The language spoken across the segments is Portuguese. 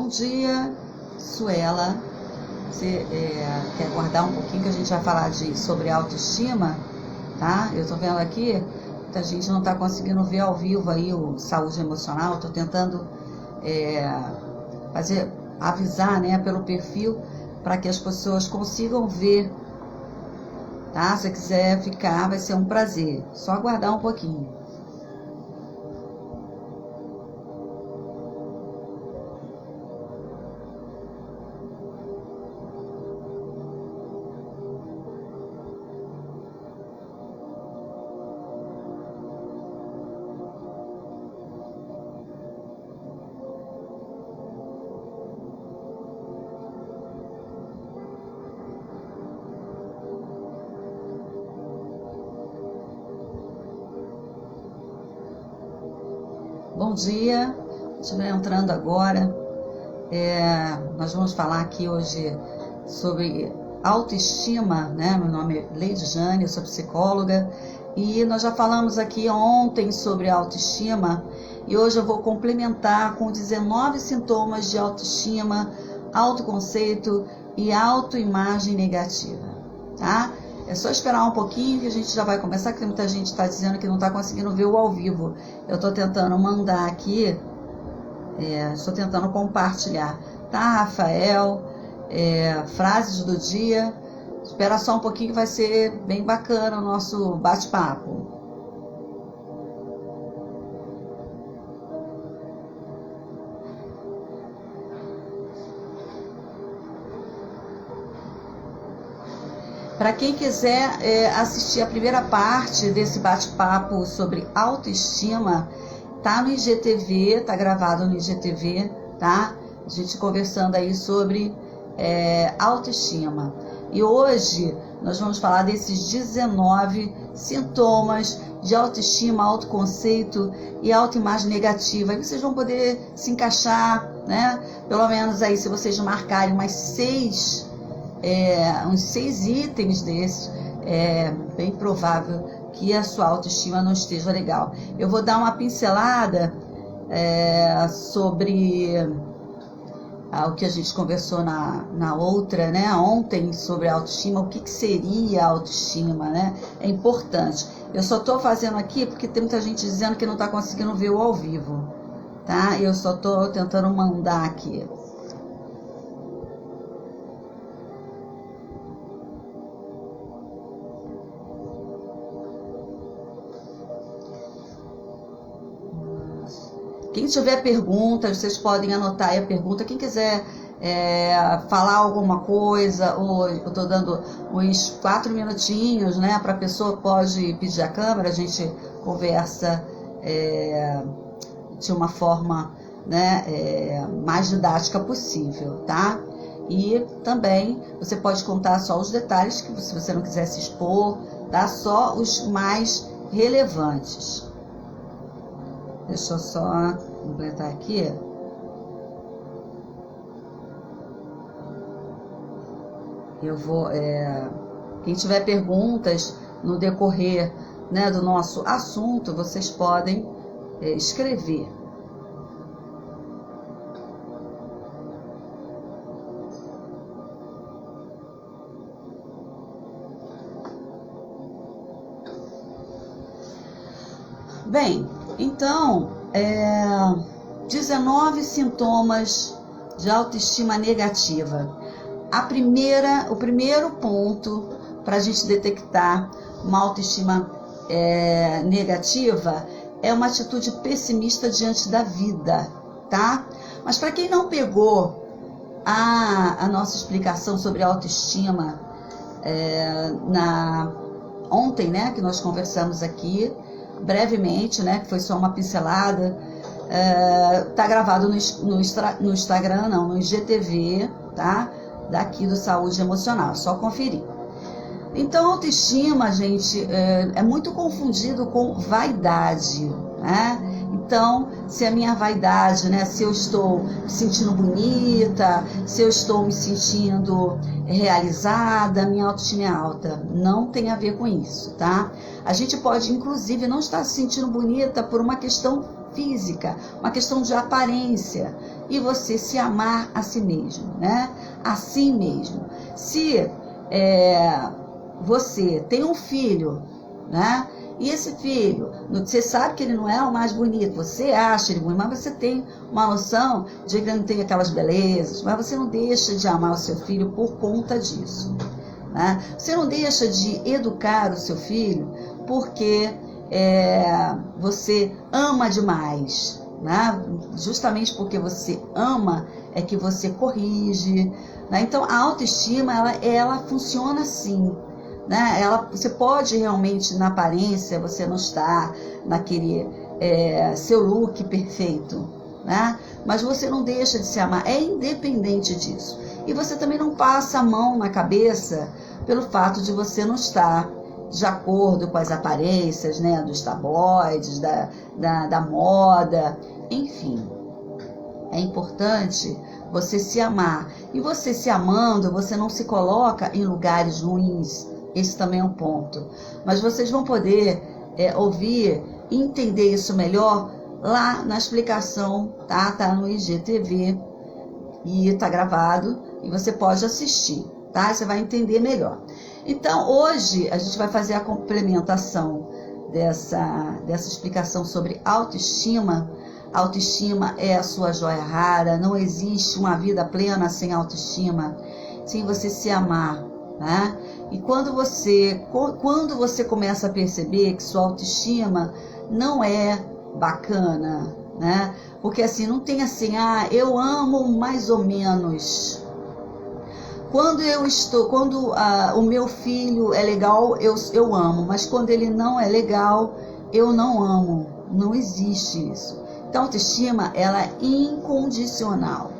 Bom dia, Suela. Você quer aguardar um pouquinho que a gente vai falar sobre autoestima, tá? Eu tô vendo aqui que a gente não tá conseguindo ver ao vivo aí o saúde emocional. Eu tô tentando avisar, né, pelo perfil para que as pessoas consigam ver, tá? Se quiser ficar, vai ser um prazer. Só aguardar um pouquinho. Bom dia, estiver entrando agora. Nós vamos falar aqui hoje sobre autoestima, né? Meu nome é Leide Jane, eu sou psicóloga e nós já falamos aqui ontem sobre autoestima e hoje eu vou complementar com 19 sintomas de autoestima, autoconceito e autoimagem negativa, tá? É só esperar um pouquinho que a gente já vai começar, que muita gente está dizendo que não está conseguindo ver o ao vivo. Eu estou tentando mandar aqui, estou tentando compartilhar, tá, Rafael? Frases do dia. Espera só um pouquinho que vai ser bem bacana o nosso bate-papo. Para quem quiser assistir a primeira parte desse bate-papo sobre autoestima, tá no IGTV, tá gravado no IGTV, tá? A gente conversando aí sobre autoestima. E hoje nós vamos falar desses 19 sintomas de autoestima, autoconceito e autoimagem negativa. Aí vocês vão poder se encaixar, né? Pelo menos aí, se vocês marcarem uns 6 itens desses, é bem provável que a sua autoestima não esteja legal. Eu vou dar uma pincelada sobre o que a gente conversou na outra, né, ontem, sobre autoestima, o que seria autoestima, né? É importante. Eu só estou fazendo aqui porque tem muita gente dizendo que não está conseguindo ver o ao vivo, tá? Eu só estou tentando mandar aqui. Quem tiver perguntas, vocês podem anotar aí a pergunta. Quem quiser falar alguma coisa, ou eu estou dando uns 4 minutinhos, né? Para a pessoa pode pedir a câmera, a gente conversa de uma forma, né, mais didática possível, tá? E também você pode contar só os detalhes, que se você não quiser se expor, tá? Só os mais relevantes. Deixa eu só completar aqui. Eu vou. Quem tiver perguntas no decorrer, né, do nosso assunto, vocês podem escrever. Bem, então, 19 sintomas de autoestima negativa. O primeiro ponto para a gente detectar uma autoestima negativa é uma atitude pessimista diante da vida, tá? Mas para quem não pegou a nossa explicação sobre autoestima ontem, né, que nós conversamos aqui, brevemente, né, que foi só uma pincelada, tá gravado no Instagram, não, no IGTV, tá? Daqui do Saúde Emocional, só conferir. Então, autoestima, gente, é muito confundido com vaidade, né? Então, se a minha vaidade, né, se eu estou me sentindo bonita, se eu estou me sentindo realizada, minha autoestima é alta. Não tem a ver com isso, tá? A gente pode, inclusive, não estar se sentindo bonita por uma questão física, uma questão de aparência, e você se amar a si mesmo, né? A si mesmo. Se você tem um filho, né? E esse filho, você sabe que ele não é o mais bonito, você acha ele bonito, mas você tem uma noção de que ele não tem aquelas belezas, mas você não deixa de amar o seu filho por conta disso, né? Você não deixa de educar o seu filho porque você ama demais, né? Justamente porque você ama é que você corrige, né? Então a autoestima ela funciona assim, né? Você pode realmente, na aparência, você não está naquele seu look perfeito, né? Mas você não deixa de se amar, é independente disso. E você também não passa a mão na cabeça pelo fato de você não estar de acordo com as aparências, né, dos tabloides, da moda, enfim. É importante você se amar. E você se amando, você não se coloca em lugares ruins. Esse também é um ponto. Mas vocês vão poder ouvir e entender isso melhor lá na explicação, tá? Tá no IGTV e tá gravado e você pode assistir, tá? Você vai entender melhor. Então, hoje a gente vai fazer a complementação dessa explicação sobre autoestima. Autoestima é a sua joia rara, não existe uma vida plena sem autoestima, sem você se amar, né? E quando você começa a perceber que sua autoestima não é bacana, né? Porque assim, não tem assim, eu amo mais ou menos. Quando o meu filho é legal, eu amo, mas quando ele não é legal, eu não amo. Não existe isso. Então, a autoestima, ela é incondicional.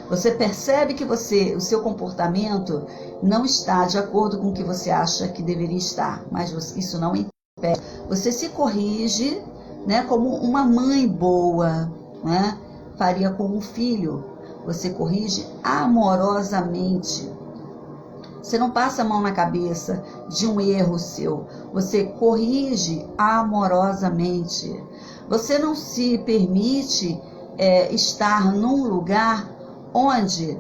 Você percebe que o seu comportamento não está de acordo com o que você acha que deveria estar, mas isso não impede. Você se corrige, né, como uma mãe boa, né, faria com um filho. Você corrige amorosamente. Você não passa a mão na cabeça de um erro seu. Você corrige amorosamente. Você não se permite estar num lugar onde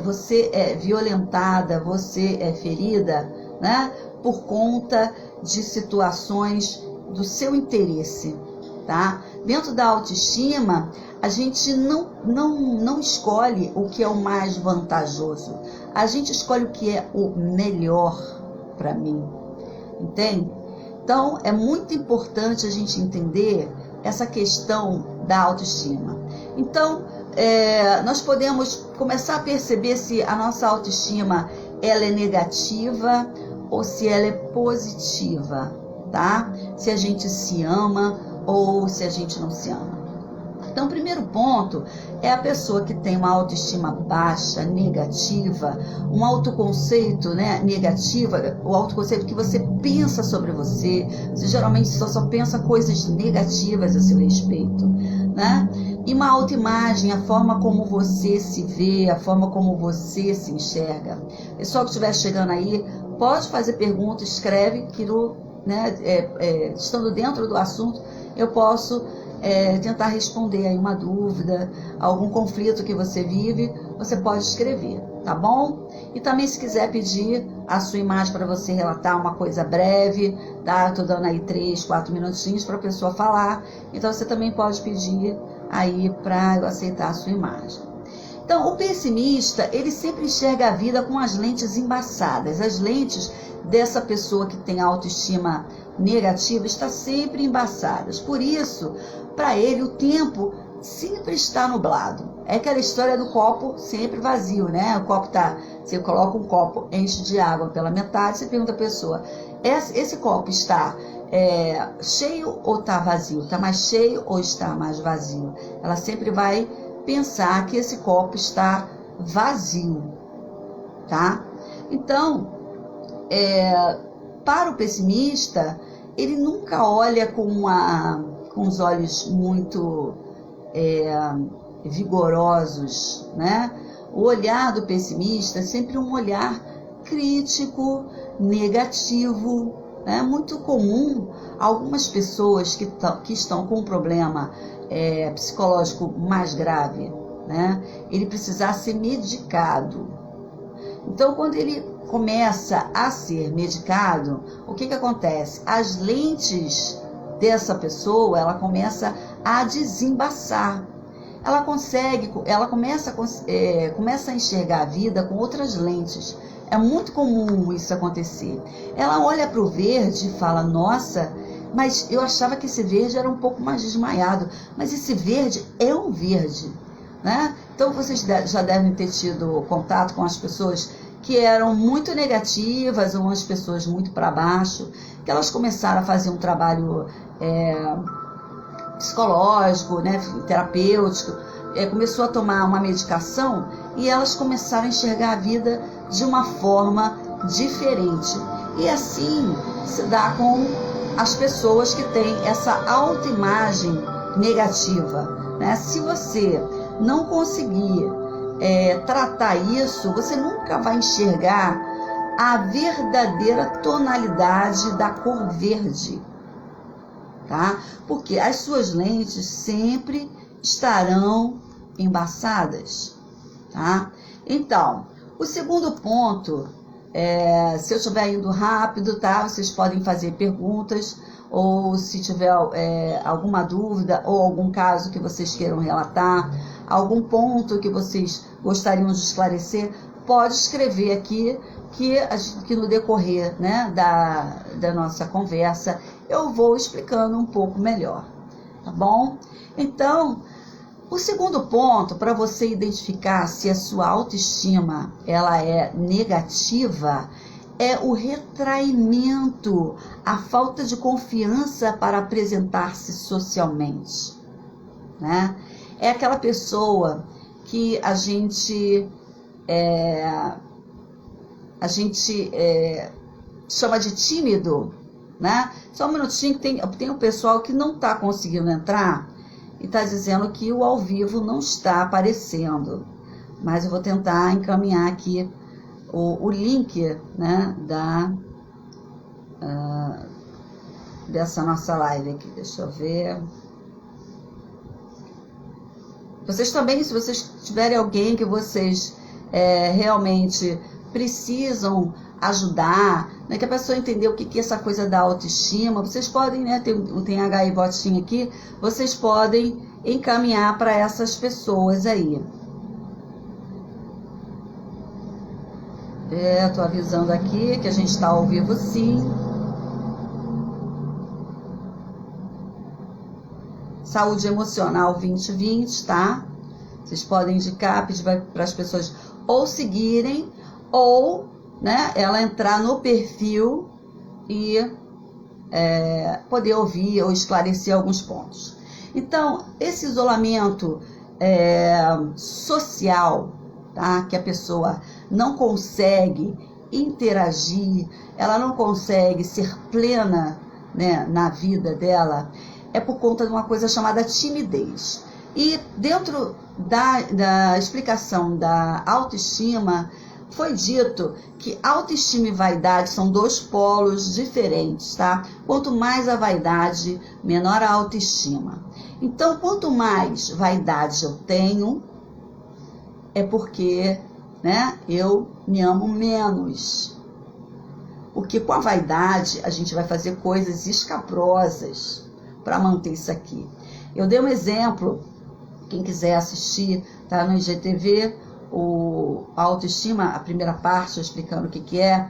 você é violentada, você é ferida, né, por conta de situações do seu interesse, tá? Dentro da autoestima, a gente não escolhe o que é o mais vantajoso. A gente escolhe o que é o melhor para mim, entende? Então, é muito importante a gente entender essa questão da autoestima. Então, nós podemos começar a perceber se a nossa autoestima ela é negativa ou se ela é positiva, tá? Se a gente se ama ou se a gente não se ama. Então, o primeiro ponto é a pessoa que tem uma autoestima baixa, negativa, um autoconceito, né, negativa, o autoconceito que você pensa sobre você geralmente só pensa coisas negativas a seu respeito, né? E uma autoimagem, a forma como você se vê, a forma como você se enxerga. Pessoal que estiver chegando aí, pode fazer pergunta, escreve, que estando dentro do assunto, eu posso tentar responder aí uma dúvida, algum conflito que você vive, você pode escrever, tá bom? E também se quiser pedir a sua imagem para você relatar uma coisa breve, tá? Tô dando aí 3, 4 minutinhos para a pessoa falar, então você também pode pedir aí para eu aceitar a sua imagem. Então, o pessimista, ele sempre enxerga a vida com as lentes embaçadas, as lentes dessa pessoa que tem autoestima negativa está sempre embaçadas. Por isso, para ele, o tempo sempre está nublado. É aquela história do copo sempre vazio, né? O copo você coloca um copo, enche de água pela metade, você pergunta à pessoa, esse copo está cheio ou está vazio? Está mais cheio ou está mais vazio? Ela sempre vai pensar que esse copo está vazio, tá? Então, para o pessimista, ele nunca olha com os olhos muito vigorosos, né? O olhar do pessimista é sempre um olhar crítico, negativo, É muito comum algumas pessoas que estão com um problema psicológico mais grave, né? Ele precisar ser medicado. Então, quando ele começa a ser medicado, o que acontece? As lentes dessa pessoa, ela começa a desembaçar. Ela começa a enxergar a vida com outras lentes. É muito comum isso acontecer. Ela olha para o verde e fala, nossa, mas eu achava que esse verde era um pouco mais desmaiado, mas esse verde é um verde, né? Então vocês já devem ter tido contato com as pessoas que eram muito negativas, ou as pessoas muito para baixo, que elas começaram a fazer um trabalho psicológico, né, terapêutico, começou a tomar uma medicação e elas começaram a enxergar a vida de uma forma diferente. E assim se dá com as pessoas que têm essa autoimagem negativa, né? Se você não conseguir tratar isso, você nunca vai enxergar a verdadeira tonalidade da cor verde, tá? Porque as suas lentes sempre estarão embaçadas, tá? Então, o segundo ponto, se eu estiver indo rápido, tá? Vocês podem fazer perguntas, ou se tiver alguma dúvida, ou algum caso que vocês queiram relatar, algum ponto que vocês gostariam de esclarecer, pode escrever aqui, que no decorrer, né, da nossa conversa, eu vou explicando um pouco melhor, tá bom? Então, o segundo ponto, para você identificar se a sua autoestima ela é negativa, é o retraimento, a falta de confiança para apresentar-se socialmente, né? É aquela pessoa que a gente chama de tímido, né? Só um minutinho, que tem um pessoal que não está conseguindo entrar e está dizendo que o ao vivo não está aparecendo, mas eu vou tentar encaminhar aqui o link, né, dessa nossa live aqui. Deixa eu ver. Vocês também, se vocês tiverem alguém que vocês realmente precisam ajudar, né, que a pessoa entender o que é essa coisa da autoestima, vocês podem, né, tem HI Botinho aqui, vocês podem encaminhar para essas pessoas aí. Tô avisando aqui que a gente está ao vivo sim. Saúde Emocional 2020, tá? Vocês podem indicar, pedir para as pessoas ou seguirem, ou, né, ela entrar no perfil e poder ouvir ou esclarecer alguns pontos. Então, esse isolamento social, tá, que a pessoa não consegue interagir, ela não consegue ser plena, né, na vida dela, é por conta de uma coisa chamada timidez. E dentro da explicação da autoestima, foi dito que autoestima e vaidade são dois polos diferentes, tá? Quanto mais a vaidade, menor a autoestima. Então, quanto mais vaidade eu tenho, é porque, né, eu me amo menos. Porque com a vaidade, a gente vai fazer coisas escabrosas para manter isso aqui. Eu dei um exemplo, quem quiser assistir, tá no IGTV, a autoestima, a primeira parte, explicando o que é.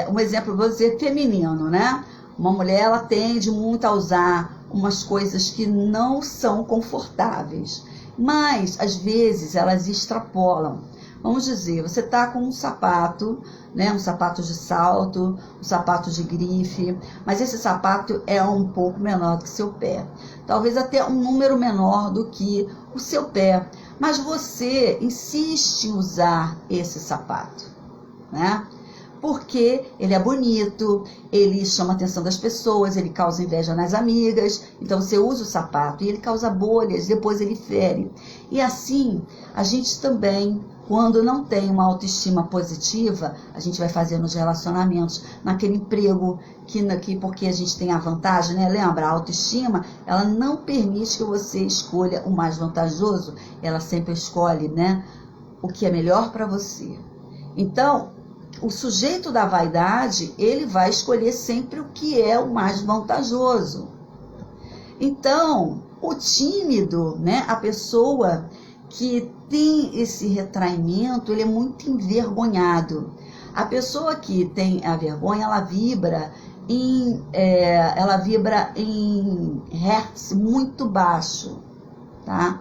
Um exemplo, vou dizer, feminino, né? Uma mulher, ela tende muito a usar umas coisas que não são confortáveis, mas, às vezes, elas extrapolam. Vamos dizer, você tá com um sapato, né? Um sapato de salto, um sapato de grife, mas esse sapato é um pouco menor do que seu pé. Talvez até um número menor do que o seu pé. Mas você insiste em usar esse sapato, né? Porque ele é bonito, ele chama a atenção das pessoas, ele causa inveja nas amigas. Então você usa o sapato e ele causa bolhas, depois ele fere. E assim, a gente também Quando não tem uma autoestima positiva, a gente vai fazer nos relacionamentos, naquele emprego, porque a gente tem a vantagem, né? Lembra, a autoestima, ela não permite que você escolha o mais vantajoso, ela sempre escolhe, né, o que é melhor para você. Então, o sujeito da vaidade, ele vai escolher sempre o que é o mais vantajoso. Então, o tímido, né, a pessoa que tem esse retraimento, ele é muito envergonhado. A pessoa que tem a vergonha, ela vibra em hertz muito baixo, tá?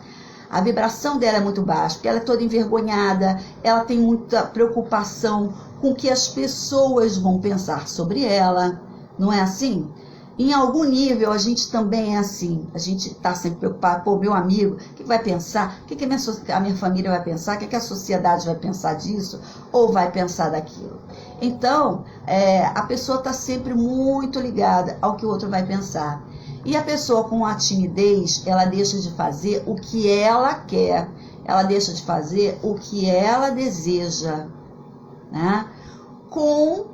A vibração dela é muito baixa, porque ela é toda envergonhada, ela tem muita preocupação com o que as pessoas vão pensar sobre ela, não é assim? Em algum nível, a gente também é assim. A gente está sempre preocupado. Pô, meu amigo, o que vai pensar? O que a minha família vai pensar? O que a sociedade vai pensar disso? Ou vai pensar daquilo? Então, a pessoa está sempre muito ligada ao que o outro vai pensar. E a pessoa com a timidez, ela deixa de fazer o que ela quer. Ela deixa de fazer o que ela deseja, né? Com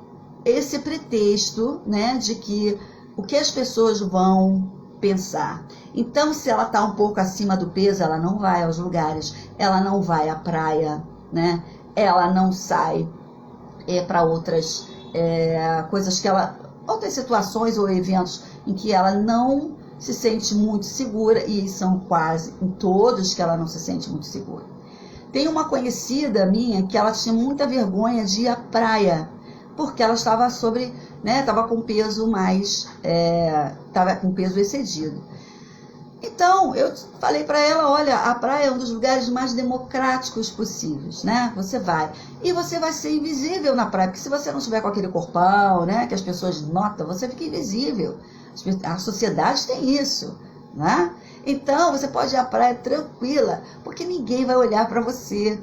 esse pretexto, né, de que o que as pessoas vão pensar. Então, se ela está um pouco acima do peso, ela não vai aos lugares, ela não vai à praia, né? Ela não sai para outras coisas que ela... outras situações ou eventos em que ela não se sente muito segura, e são quase em todos que ela não se sente muito segura. Tem uma conhecida minha que ela tinha muita vergonha de ir à praia, porque ela estava estava com peso estava com peso excedido. Então, eu falei para ela, olha, a praia é um dos lugares mais democráticos possíveis, né? Você vai. E você vai ser invisível na praia, porque se você não estiver com aquele corpão, né, que as pessoas notam, você fica invisível. A sociedade tem isso, né? Então, você pode ir à praia tranquila, porque ninguém vai olhar para você,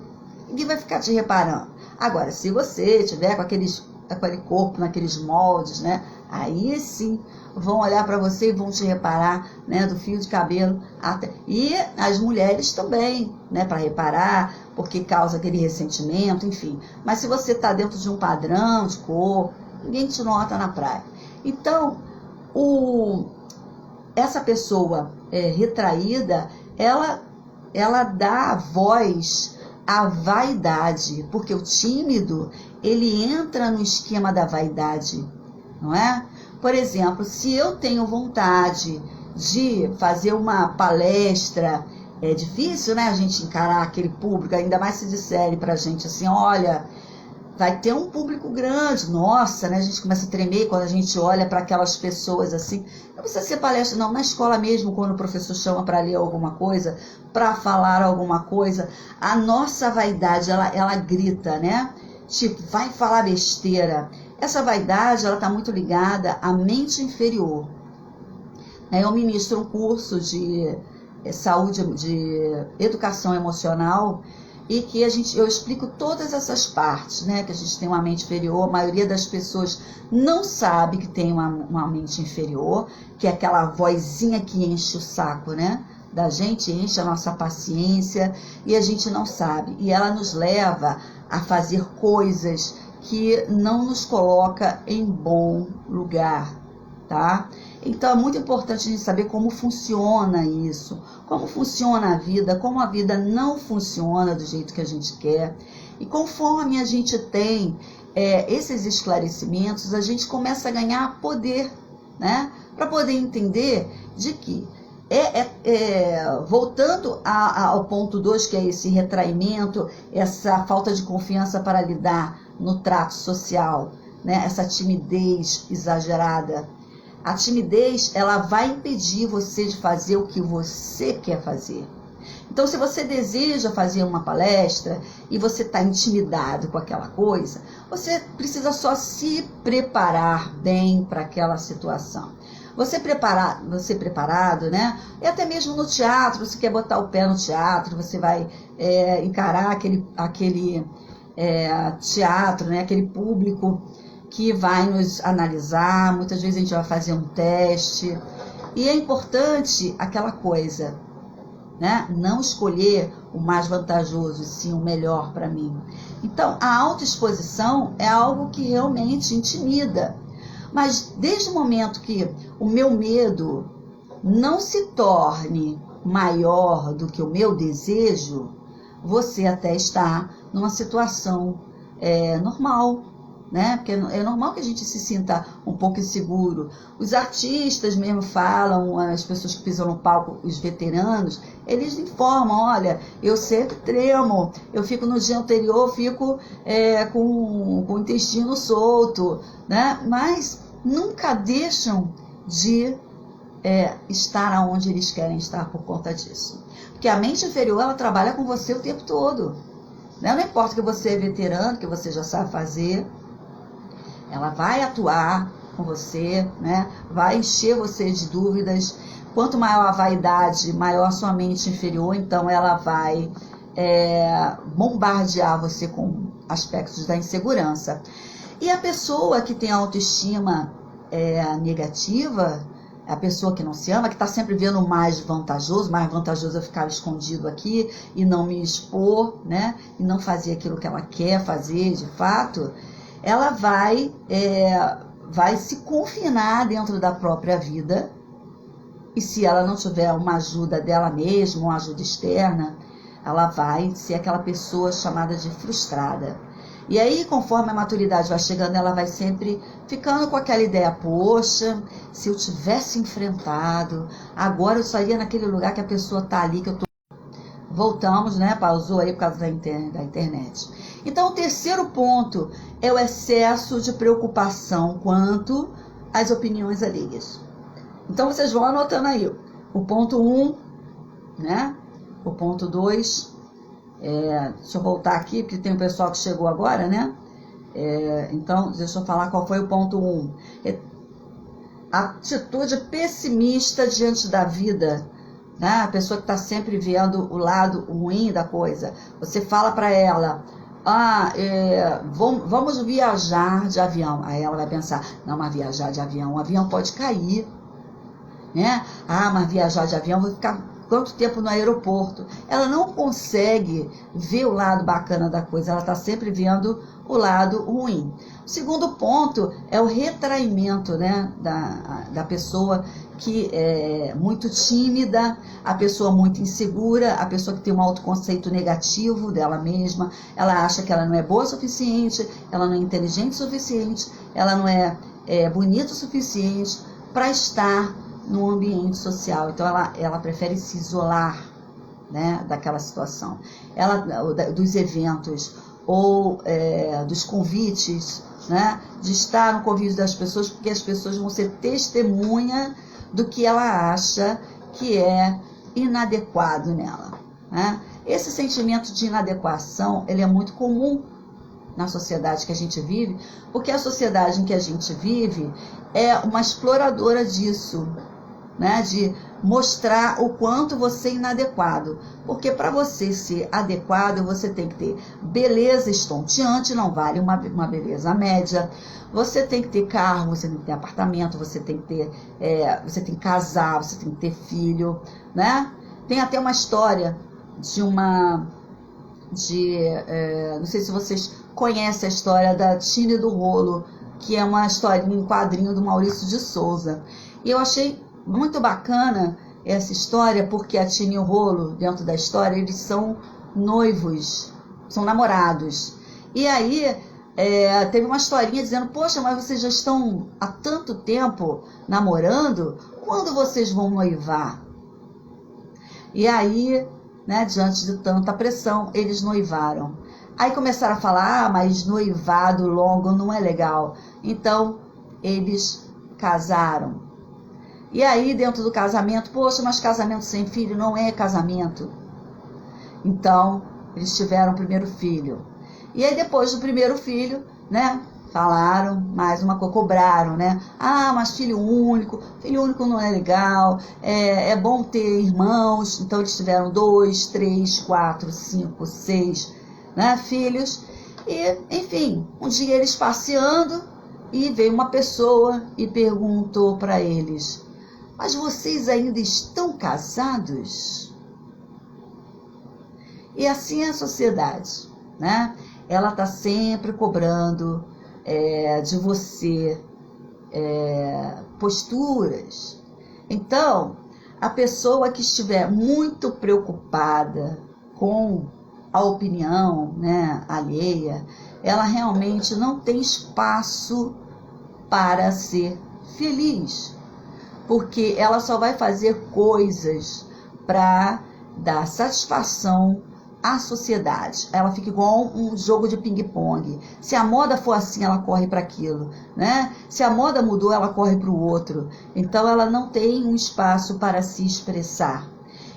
ninguém vai ficar te reparando. Agora, se você estiver com aquele corpo, naqueles moldes, né? Aí sim, vão olhar para você e vão te reparar, né? Do fio de cabelo até... E as mulheres também, né? Para reparar, porque causa aquele ressentimento, enfim. Mas se você está dentro de um padrão de corpo, ninguém te nota na praia. Então, essa pessoa retraída, ela dá voz à vaidade, porque o tímido, ele entra no esquema da vaidade, não é? Por exemplo, se eu tenho vontade de fazer uma palestra, é difícil, né, a gente encarar aquele público, ainda mais se disserem pra gente assim, olha, vai ter um público grande, nossa, né, a gente começa a tremer quando a gente olha para aquelas pessoas assim, não precisa ser palestra não, na escola mesmo, quando o professor chama para ler alguma coisa, para falar alguma coisa, a nossa vaidade, ela grita, né? Tipo, vai falar besteira. Essa vaidade, ela está muito ligada à mente inferior. Eu ministro um curso de saúde, de educação emocional, e que eu explico todas essas partes, né? Que a gente tem uma mente inferior, a maioria das pessoas não sabe que tem uma mente inferior, que é aquela vozinha que enche o saco, né? Da gente, enche a nossa paciência, e a gente não sabe. E ela nos leva a fazer coisas que não nos coloca em bom lugar, tá? Então é muito importante a gente saber como funciona isso, como funciona a vida, como a vida não funciona do jeito que a gente quer. E conforme a gente tem esses esclarecimentos, a gente começa a ganhar poder, né? Para poder entender de que voltando ao ponto 2, que é esse retraimento, essa falta de confiança para lidar no trato social, né? Essa timidez exagerada. A timidez, ela vai impedir você de fazer o que você quer fazer. Então, se você deseja fazer uma palestra e você está intimidado com aquela coisa, você precisa só se preparar bem para aquela situação. Você preparado, né? E até mesmo no teatro, você quer botar o pé no teatro, você vai encarar aquele teatro, né? Aquele público que vai nos analisar, muitas vezes a gente vai fazer um teste. E é importante aquela coisa, né? Não escolher o mais vantajoso, e sim o melhor para mim. Então, a autoexposição é algo que realmente intimida. Mas desde o momento que o meu medo não se torne maior do que o meu desejo, você até está numa situação normal, né? Porque é normal que a gente se sinta um pouco inseguro. Os artistas mesmo falam, as pessoas que pisam no palco, os veteranos, eles informam, olha, eu sempre tremo, eu fico no dia anterior, fico com o intestino solto, né? Mas nunca deixam de estar aonde eles querem estar por conta disso. Porque a mente inferior, ela trabalha com você o tempo todo, né? Não importa que você é veterano, que você já sabe fazer, ela vai atuar com você, né? Vai encher você de dúvidas. Quanto maior a vaidade, maior a sua mente inferior, então ela vai bombardear você com aspectos da insegurança. E a pessoa que tem autoestima negativa, a pessoa que não se ama, que está sempre vendo o mais vantajoso eu ficar escondido aqui e não me expor, né? E não fazer aquilo que ela quer fazer de fato, ela vai se confinar dentro da própria vida, e se ela não tiver uma ajuda dela mesma, uma ajuda externa, ela vai ser aquela pessoa chamada de frustrada. E aí, conforme a maturidade vai chegando, ela vai sempre ficando com aquela ideia, poxa, se eu tivesse enfrentado, agora eu estaria naquele lugar que a pessoa está ali, que eu tô... Voltamos, né? Pausou aí por causa da internet. Então, o terceiro ponto é o excesso de preocupação quanto às opiniões alheias. Então, vocês vão anotando aí. O ponto 1, né? O ponto 2... deixa eu voltar aqui, porque tem um pessoal que chegou agora, né? Então, deixa eu falar qual foi o ponto 1. Atitude pessimista diante da vida, né? A pessoa que está sempre vendo o lado ruim da coisa. Você fala para ela, vamos viajar de avião. Aí ela vai pensar, não, mas viajar de avião, o avião pode cair, né? Mas viajar de avião, vou ficar quanto tempo no aeroporto? Ela não consegue ver o lado bacana da coisa, ela está sempre vendo o lado ruim. O segundo ponto é o retraimento, né, da pessoa que é muito tímida, a pessoa muito insegura, a pessoa que tem um autoconceito negativo dela mesma, ela acha que ela não é boa o suficiente, ela não é inteligente o suficiente, ela não é bonita o suficiente para estar no ambiente social. Então ela prefere se isolar, né, daquela situação, dos eventos ou dos convites, né, de estar no convívio das pessoas, porque as pessoas vão ser testemunha do que ela acha que é inadequado nela, né? Esse sentimento de inadequação, ele é muito comum na sociedade que a gente vive, porque a sociedade em que a gente vive é uma exploradora disso, né, de mostrar o quanto você é inadequado. Porque para você ser adequado, você tem que ter beleza estonteante, não vale uma beleza média. Você tem que ter carro, você tem que ter apartamento, você tem que ter, você tem que casar, você tem que ter filho, né? Tem até uma história não sei se vocês conhecem a história da Tine do Rolo, que é uma historinha em quadrinho do Maurício de Souza. E eu achei muito bacana essa história, porque a Tine e o Rolo, dentro da história, eles são noivos, são namorados. E aí teve uma historinha dizendo, poxa, mas vocês já estão há tanto tempo namorando, quando vocês vão noivar? E aí, né, diante de tanta pressão, eles noivaram. Aí começaram a falar, mas noivado longo não é legal. Então, eles casaram. E aí, dentro do casamento, poxa, mas casamento sem filho não é casamento. Então, eles tiveram o primeiro filho. E aí, depois do primeiro filho, né, falaram, mais uma coisa, cobraram, né? Mas filho único não é legal, é bom ter irmãos. Então, eles tiveram 2, 3, 4, 5, 6, né, filhos. E, enfim, um dia eles passeando, e veio uma pessoa e perguntou para eles, mas vocês ainda estão casados? E assim é a sociedade, né? Ela está sempre cobrando de você posturas. Então, a pessoa que estiver muito preocupada com a opinião, né, alheia, ela realmente não tem espaço para ser feliz, porque ela só vai fazer coisas para dar satisfação à sociedade. Ela fica igual um jogo de ping-pong. Se a moda for assim, ela corre para aquilo, né? Se a moda mudou, ela corre para o outro. Então ela não tem um espaço para se expressar.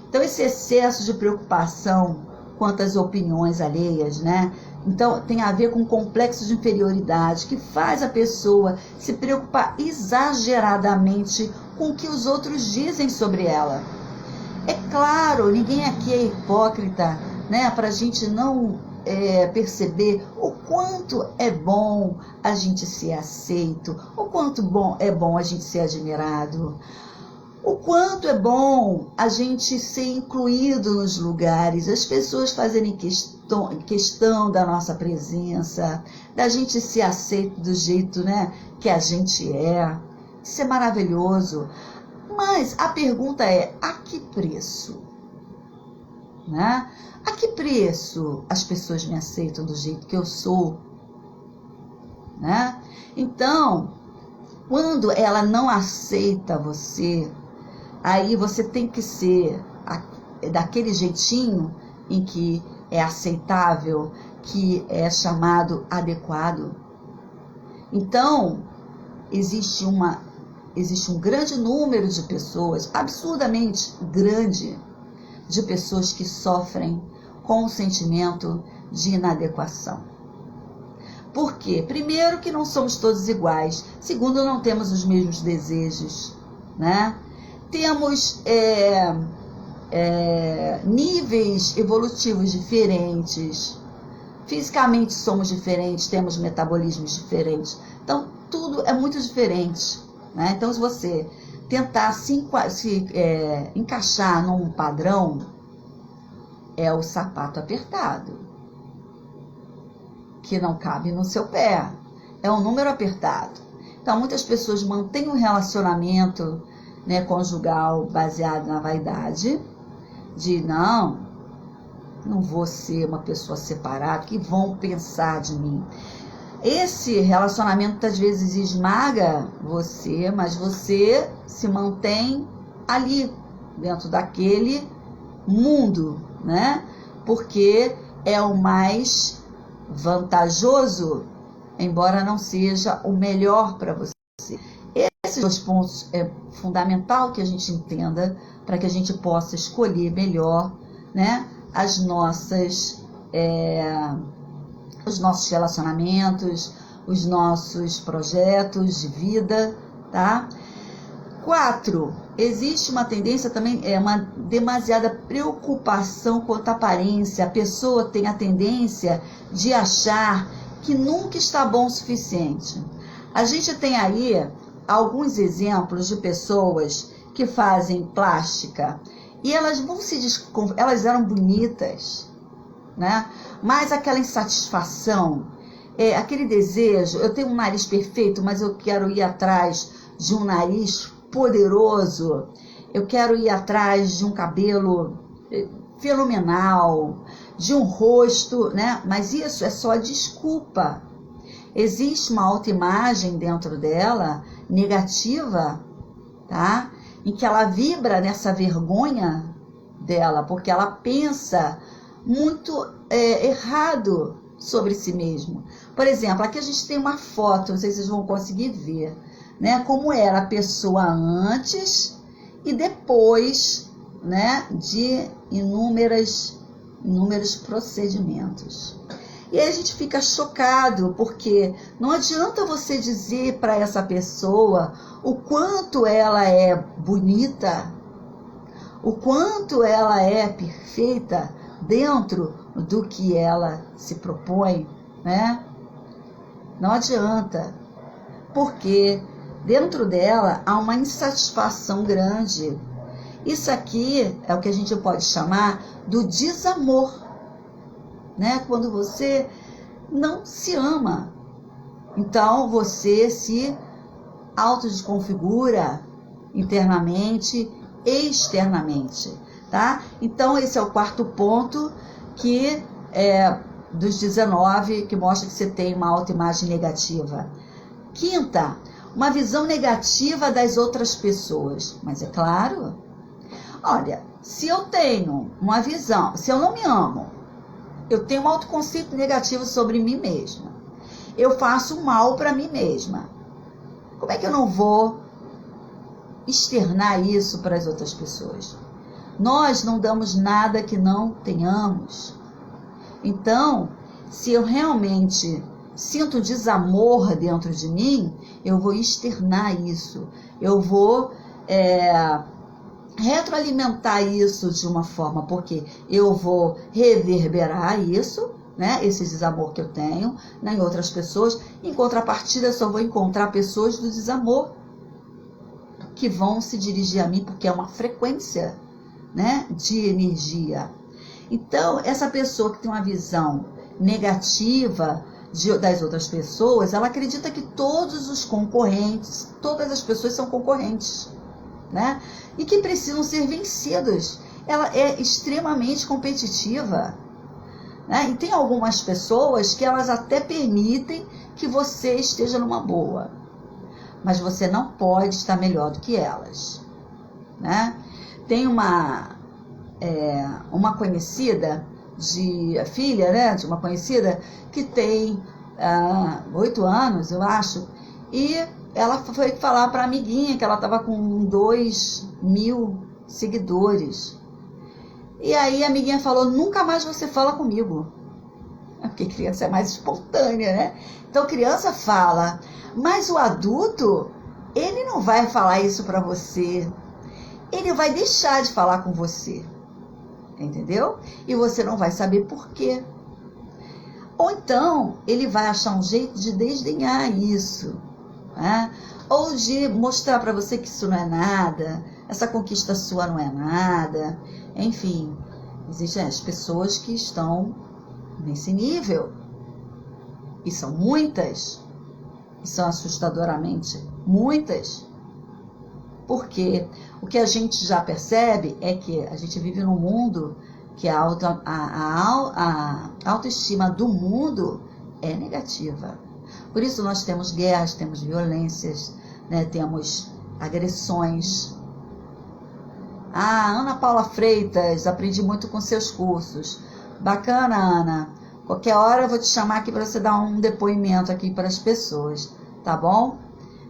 Então esse excesso de preocupação quanto às opiniões alheias, né? Então tem a ver com complexo de inferioridade, que faz a pessoa se preocupar exageradamente com o que os outros dizem sobre ela. É claro, ninguém aqui é hipócrita, né? Para a gente não perceber o quanto é bom a gente ser aceito, o quanto é bom a gente ser admirado, o quanto é bom a gente ser incluído nos lugares, as pessoas fazerem questão da nossa presença, da gente ser aceito do jeito, né, que a gente é. Isso é maravilhoso. Mas a pergunta é, a que preço? Né? A que preço as pessoas me aceitam do jeito que eu sou? Né? Então, quando ela não aceita você, aí você tem que ser daquele jeitinho em que é aceitável, que é chamado adequado. Então, existe um grande número de pessoas, absurdamente grande, de pessoas que sofrem com o sentimento de inadequação. Por quê? Primeiro, que não somos todos iguais. Segundo, não temos os mesmos desejos, né? Temos níveis evolutivos diferentes. Fisicamente somos diferentes, temos metabolismos diferentes. Então, tudo é muito diferente, né? Então, se você tentar se encaixar num padrão, é o sapato apertado, que não cabe no seu pé. É um número apertado. Então, muitas pessoas mantêm um relacionamento, né, conjugal baseado na vaidade, de não vou ser uma pessoa separada, que vão pensar de mim. Esse relacionamento às vezes esmaga você, mas você se mantém ali, dentro daquele mundo, né? Porque é o mais vantajoso, embora não seja o melhor para você. Esses dois pontos é fundamental que a gente entenda para que a gente possa escolher melhor, né, os nossos relacionamentos, os nossos projetos de vida, tá? 4, existe uma tendência também, uma demasiada preocupação quanto à aparência. A pessoa tem a tendência de achar que nunca está bom o suficiente. A gente tem aí alguns exemplos de pessoas que fazem plástica e elas eram bonitas, né? Mas aquela insatisfação, aquele desejo, eu tenho um nariz perfeito, mas eu quero ir atrás de um nariz poderoso, eu quero ir atrás de um cabelo fenomenal, de um rosto, né? Mas isso é só desculpa. Existe uma autoimagem dentro dela, negativa, tá? Em que ela vibra nessa vergonha dela, porque ela pensa muito errado sobre si mesmo. Por exemplo, aqui a gente tem uma foto, não sei se vocês vão conseguir ver, né? Como era a pessoa antes e depois, né? De inúmeros procedimentos. E aí a gente fica chocado, porque não adianta você dizer para essa pessoa o quanto ela é bonita, o quanto ela é perfeita dentro do que ela se propõe, né? Não adianta, porque dentro dela há uma insatisfação grande. Isso aqui é o que a gente pode chamar do desamor. né? Quando você não se ama. Então, você se autodesconfigura internamente e externamente, tá? Então, esse é o quarto ponto, que é dos 19, que mostra que você tem uma autoimagem negativa. Quinta, uma visão negativa das outras pessoas. Mas é claro, olha, se eu tenho uma visão, se eu não me amo, eu tenho um autoconceito negativo sobre mim mesma, eu faço mal para mim mesma, como é que eu não vou externar isso para as outras pessoas? Nós não damos nada que não tenhamos. Então, se eu realmente sinto desamor dentro de mim, eu vou externar isso. Eu vou retroalimentar isso de uma forma, porque eu vou reverberar isso, né, esse desamor que eu tenho, né, em outras pessoas. Em contrapartida, eu só vou encontrar pessoas do desamor que vão se dirigir a mim, porque é uma frequência, né, de energia. Então, essa pessoa que tem uma visão negativa das outras pessoas, ela acredita que todos os concorrentes, todas as pessoas são concorrentes, né? E que precisam ser vencidos. Ela é extremamente competitiva, né? E tem algumas pessoas que elas até permitem que você esteja numa boa, mas você não pode estar melhor do que elas, né? Tem uma conhecida, filha, né, de uma conhecida que tem 8 anos, eu acho, e ela foi falar para a amiguinha que ela estava com 2.000 seguidores. E aí a amiguinha falou: nunca mais você fala comigo. Porque criança é mais espontânea, né? Então criança fala, mas o adulto, ele não vai falar isso para você. Ele vai deixar de falar com você. Entendeu? E você não vai saber por quê. Ou então, ele vai achar um jeito de desdenhar isso, né? Ou de mostrar para você que isso não é nada, essa conquista sua não é nada. Enfim, existem as pessoas que estão nesse nível. E são muitas. E são assustadoramente muitas. Porque o que a gente já percebe é que a gente vive num mundo que a autoestima do mundo é negativa. Por isso nós temos guerras, temos violências, né? Temos agressões. Ana Paula Freitas, aprendi muito com seus cursos. Bacana, Ana. Qualquer hora eu vou te chamar aqui para você dar um depoimento aqui para as pessoas, tá bom?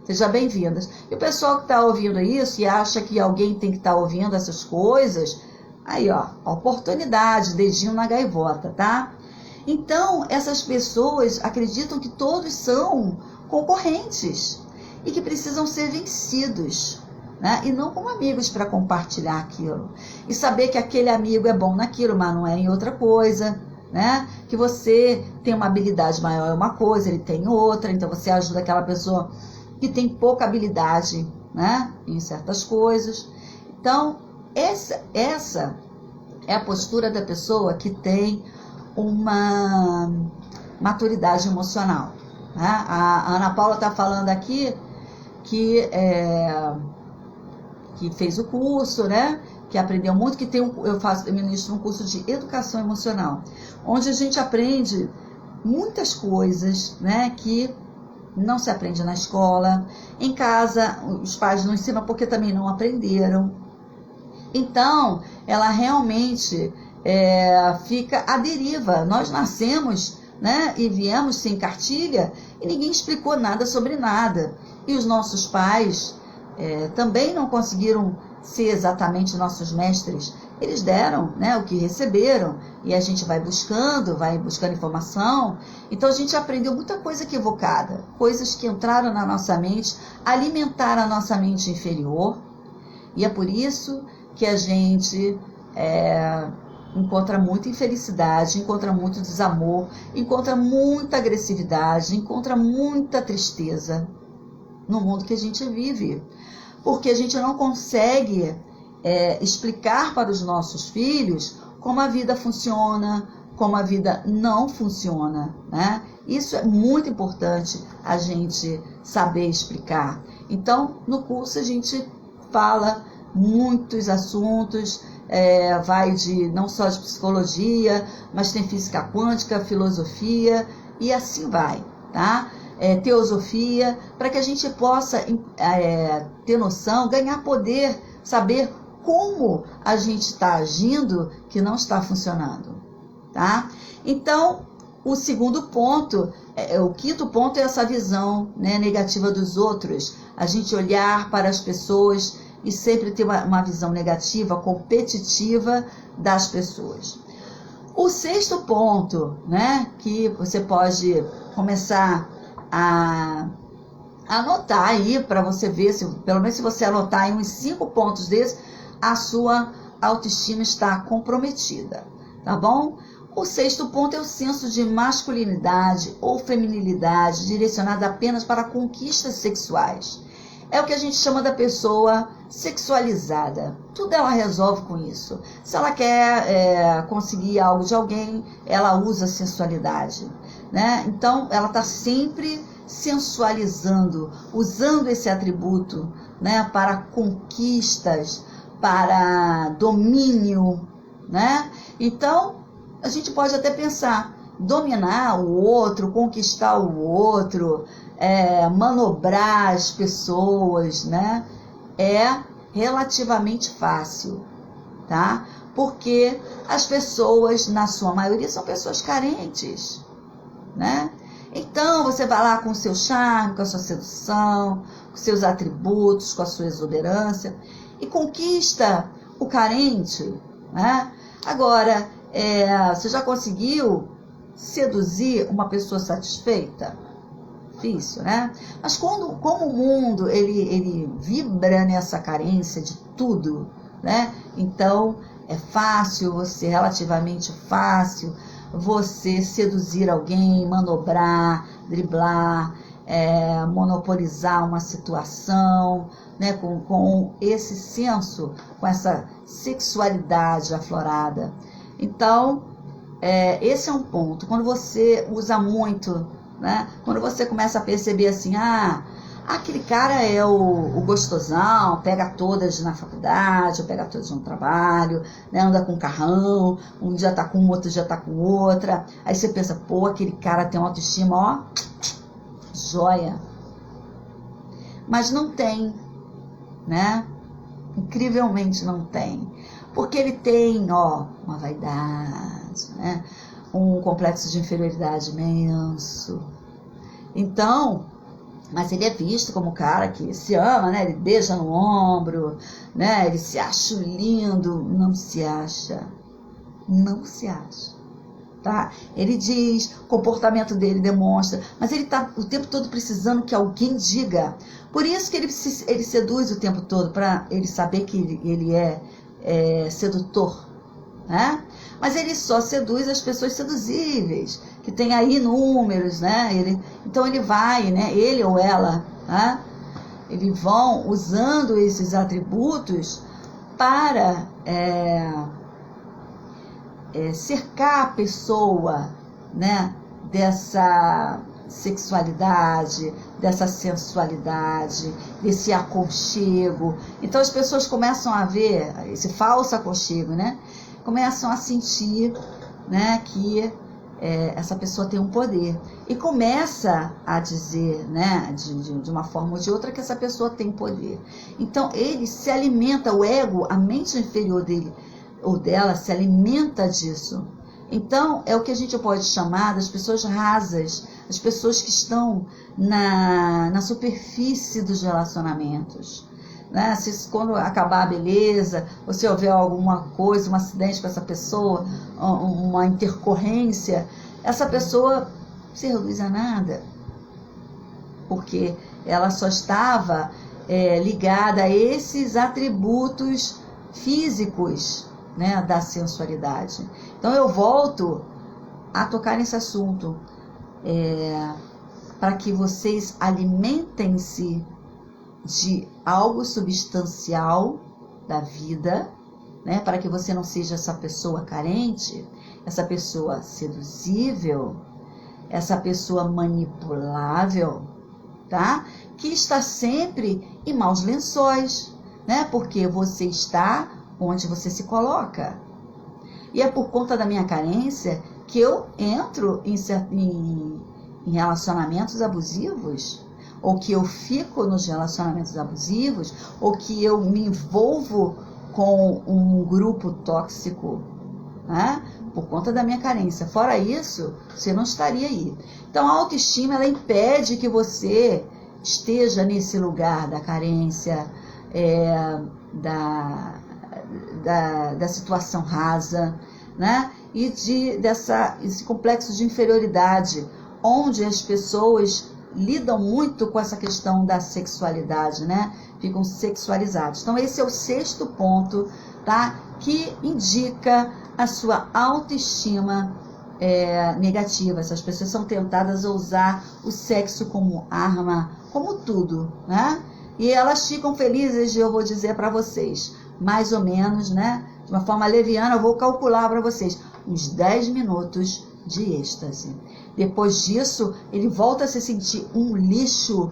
Seja bem-vindas. E o pessoal que está ouvindo isso e acha que alguém tem que estar ouvindo essas coisas, aí ó, oportunidade, dedinho na gaivota, tá? Então, essas pessoas acreditam que todos são concorrentes e que precisam ser vencidos, né? E não como amigos para compartilhar aquilo. E saber que aquele amigo é bom naquilo, mas não é em outra coisa, né? Que você tem uma habilidade maior em uma coisa, ele tem outra, então você ajuda aquela pessoa que tem pouca habilidade, né, em certas coisas. Então, essa é a postura da pessoa que tem uma maturidade emocional, né? A Ana Paula está falando aqui que fez o curso, né, que aprendeu muito, que eu ministro um curso de educação emocional, onde a gente aprende muitas coisas, né, que não se aprende na escola, em casa os pais não ensinam porque também não aprenderam. Então, ela realmente fica à deriva. Nós nascemos, né, e viemos sem cartilha e ninguém explicou nada sobre nada. E os nossos pais também não conseguiram ser exatamente nossos mestres. Eles deram, né, o que receberam, e a gente vai buscando informação. Então a gente aprendeu muita coisa equivocada, coisas que entraram na nossa mente, alimentaram a nossa mente inferior, e é por isso que a gente encontra muita infelicidade, encontra muito desamor, encontra muita agressividade, encontra muita tristeza no mundo que a gente vive, porque a gente não consegue explicar para os nossos filhos como a vida funciona, como a vida não funciona, né? Isso é muito importante a gente saber explicar. Então, no curso a gente fala muitos assuntos, vai não só de psicologia, mas tem física quântica, filosofia e assim vai, tá? Teosofia, para que a gente possa ter noção, ganhar poder, saber como a gente está agindo que não está funcionando, tá? Então, o segundo ponto, o quinto ponto é essa visão, né, negativa dos outros, a gente olhar para as pessoas e sempre ter uma visão negativa, competitiva das pessoas. O sexto ponto, né, que você pode começar a anotar aí para você ver, pelo menos se você anotar em uns 5 pontos desses, a sua autoestima está comprometida, tá bom? O sexto ponto é o senso de masculinidade ou feminilidade direcionado apenas para conquistas sexuais. É o que a gente chama da pessoa sexualizada. Tudo ela resolve com isso. Se ela quer conseguir algo de alguém, ela usa a sensualidade, né? Então, ela está sempre sensualizando, usando esse atributo, né, para conquistas, para domínio, né? Então, a gente pode até pensar, dominar o outro, conquistar o outro, manobrar as pessoas, né? É relativamente fácil, tá? Porque as pessoas, na sua maioria, são pessoas carentes, né? Então, você vai lá com o seu charme, com a sua sedução, com seus atributos, com a sua exuberância e conquista o carente, né? Agora, você já conseguiu seduzir uma pessoa satisfeita? Difícil, né? Mas como o mundo ele vibra nessa carência de tudo, né? Então é fácil, relativamente fácil, você seduzir alguém, manobrar, driblar, monopolizar uma situação, né? Com esse senso, com essa sexualidade aflorada. Então, esse é um ponto. Quando você usa muito, né? Quando você começa a perceber assim, aquele cara é o gostosão, pega todas na faculdade, ou pega todas no trabalho, né? Anda com carrão, um dia tá com um, outro dia tá com outra. Aí você pensa, pô, aquele cara tem uma autoestima, ó, joia. Mas não tem, né? Incrivelmente não tem. Porque ele tem, uma vaidade, né? Um complexo de inferioridade imenso. Então, mas ele é visto como um cara que se ama, né? Ele beija no ombro, né? Ele se acha lindo. Não se acha. Não se acha. Tá? Ele diz, o comportamento dele demonstra, mas ele está o tempo todo precisando que alguém diga. Por isso que ele seduz o tempo todo, para ele saber que ele é sedutor, né? Mas ele só seduz as pessoas seduzíveis, que tem aí números, né? Então ele vai, né? Ele ou ela, né? Eles vão usando esses atributos para cercar a pessoa, né? Dessa sexualidade, dessa sensualidade, desse aconchego. Então as pessoas começam a ver esse falso aconchego, né? Começam a sentir, né, que essa pessoa tem um poder. E começa a dizer, né, de uma forma ou de outra, que essa pessoa tem poder. Então ele se alimenta, o ego, a mente inferior dele ou dela se alimenta disso. Então é o que a gente pode chamar das pessoas rasas, as pessoas que estão na superfície dos relacionamentos, né? Se quando acabar a beleza, ou se houver alguma coisa, um acidente com essa pessoa, uma intercorrência, essa pessoa se reduz a nada, porque ela só estava ligada a esses atributos físicos, né, da sensualidade. Então eu volto a tocar nesse assunto, para que vocês alimentem-se de algo substancial da vida, né, para que você não seja essa pessoa carente, essa pessoa seduzível, essa pessoa manipulável, tá? Que está sempre em maus lençóis, né? Porque você está onde você se coloca. E é por conta da minha carência que eu entro em relacionamentos abusivos, ou que eu fico nos relacionamentos abusivos, ou que eu me envolvo com um grupo tóxico, né? Por conta da minha carência. Fora isso, você não estaria aí. Então, a autoestima, ela impede que você esteja nesse lugar da carência, da situação rasa, né? E esse complexo de inferioridade, onde as pessoas lidam muito com essa questão da sexualidade, né? Ficam sexualizados. Então, esse é o 6º ponto, tá? Que indica a sua autoestima negativa. Essas pessoas são tentadas a usar o sexo como arma, como tudo, né? E elas ficam felizes, eu vou dizer para vocês, mais ou menos, né? De uma forma leviana, eu vou calcular para vocês, uns 10 minutos de êxtase. Depois disso, ele volta a se sentir um lixo,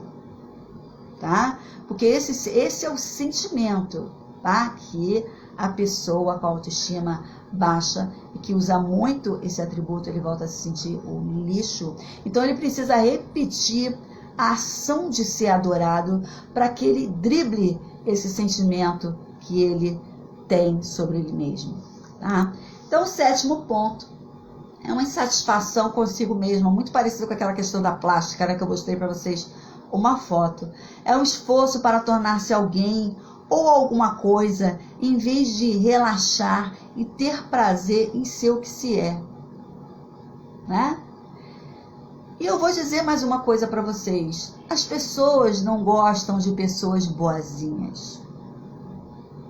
tá? Porque esse é o sentimento, tá? Que a pessoa com a autoestima baixa e que usa muito esse atributo, ele volta a se sentir um lixo. Então, ele precisa repetir a ação de ser adorado para que ele drible esse sentimento que ele tem sobre ele mesmo, tá? Então, o 7º ponto é uma insatisfação consigo mesmo, muito parecido com aquela questão da plástica, né, que eu mostrei para vocês uma foto. É um esforço para tornar-se alguém ou alguma coisa, em vez de relaxar e ter prazer em ser o que se é, né? E eu vou dizer mais uma coisa para vocês. As pessoas não gostam de pessoas boazinhas,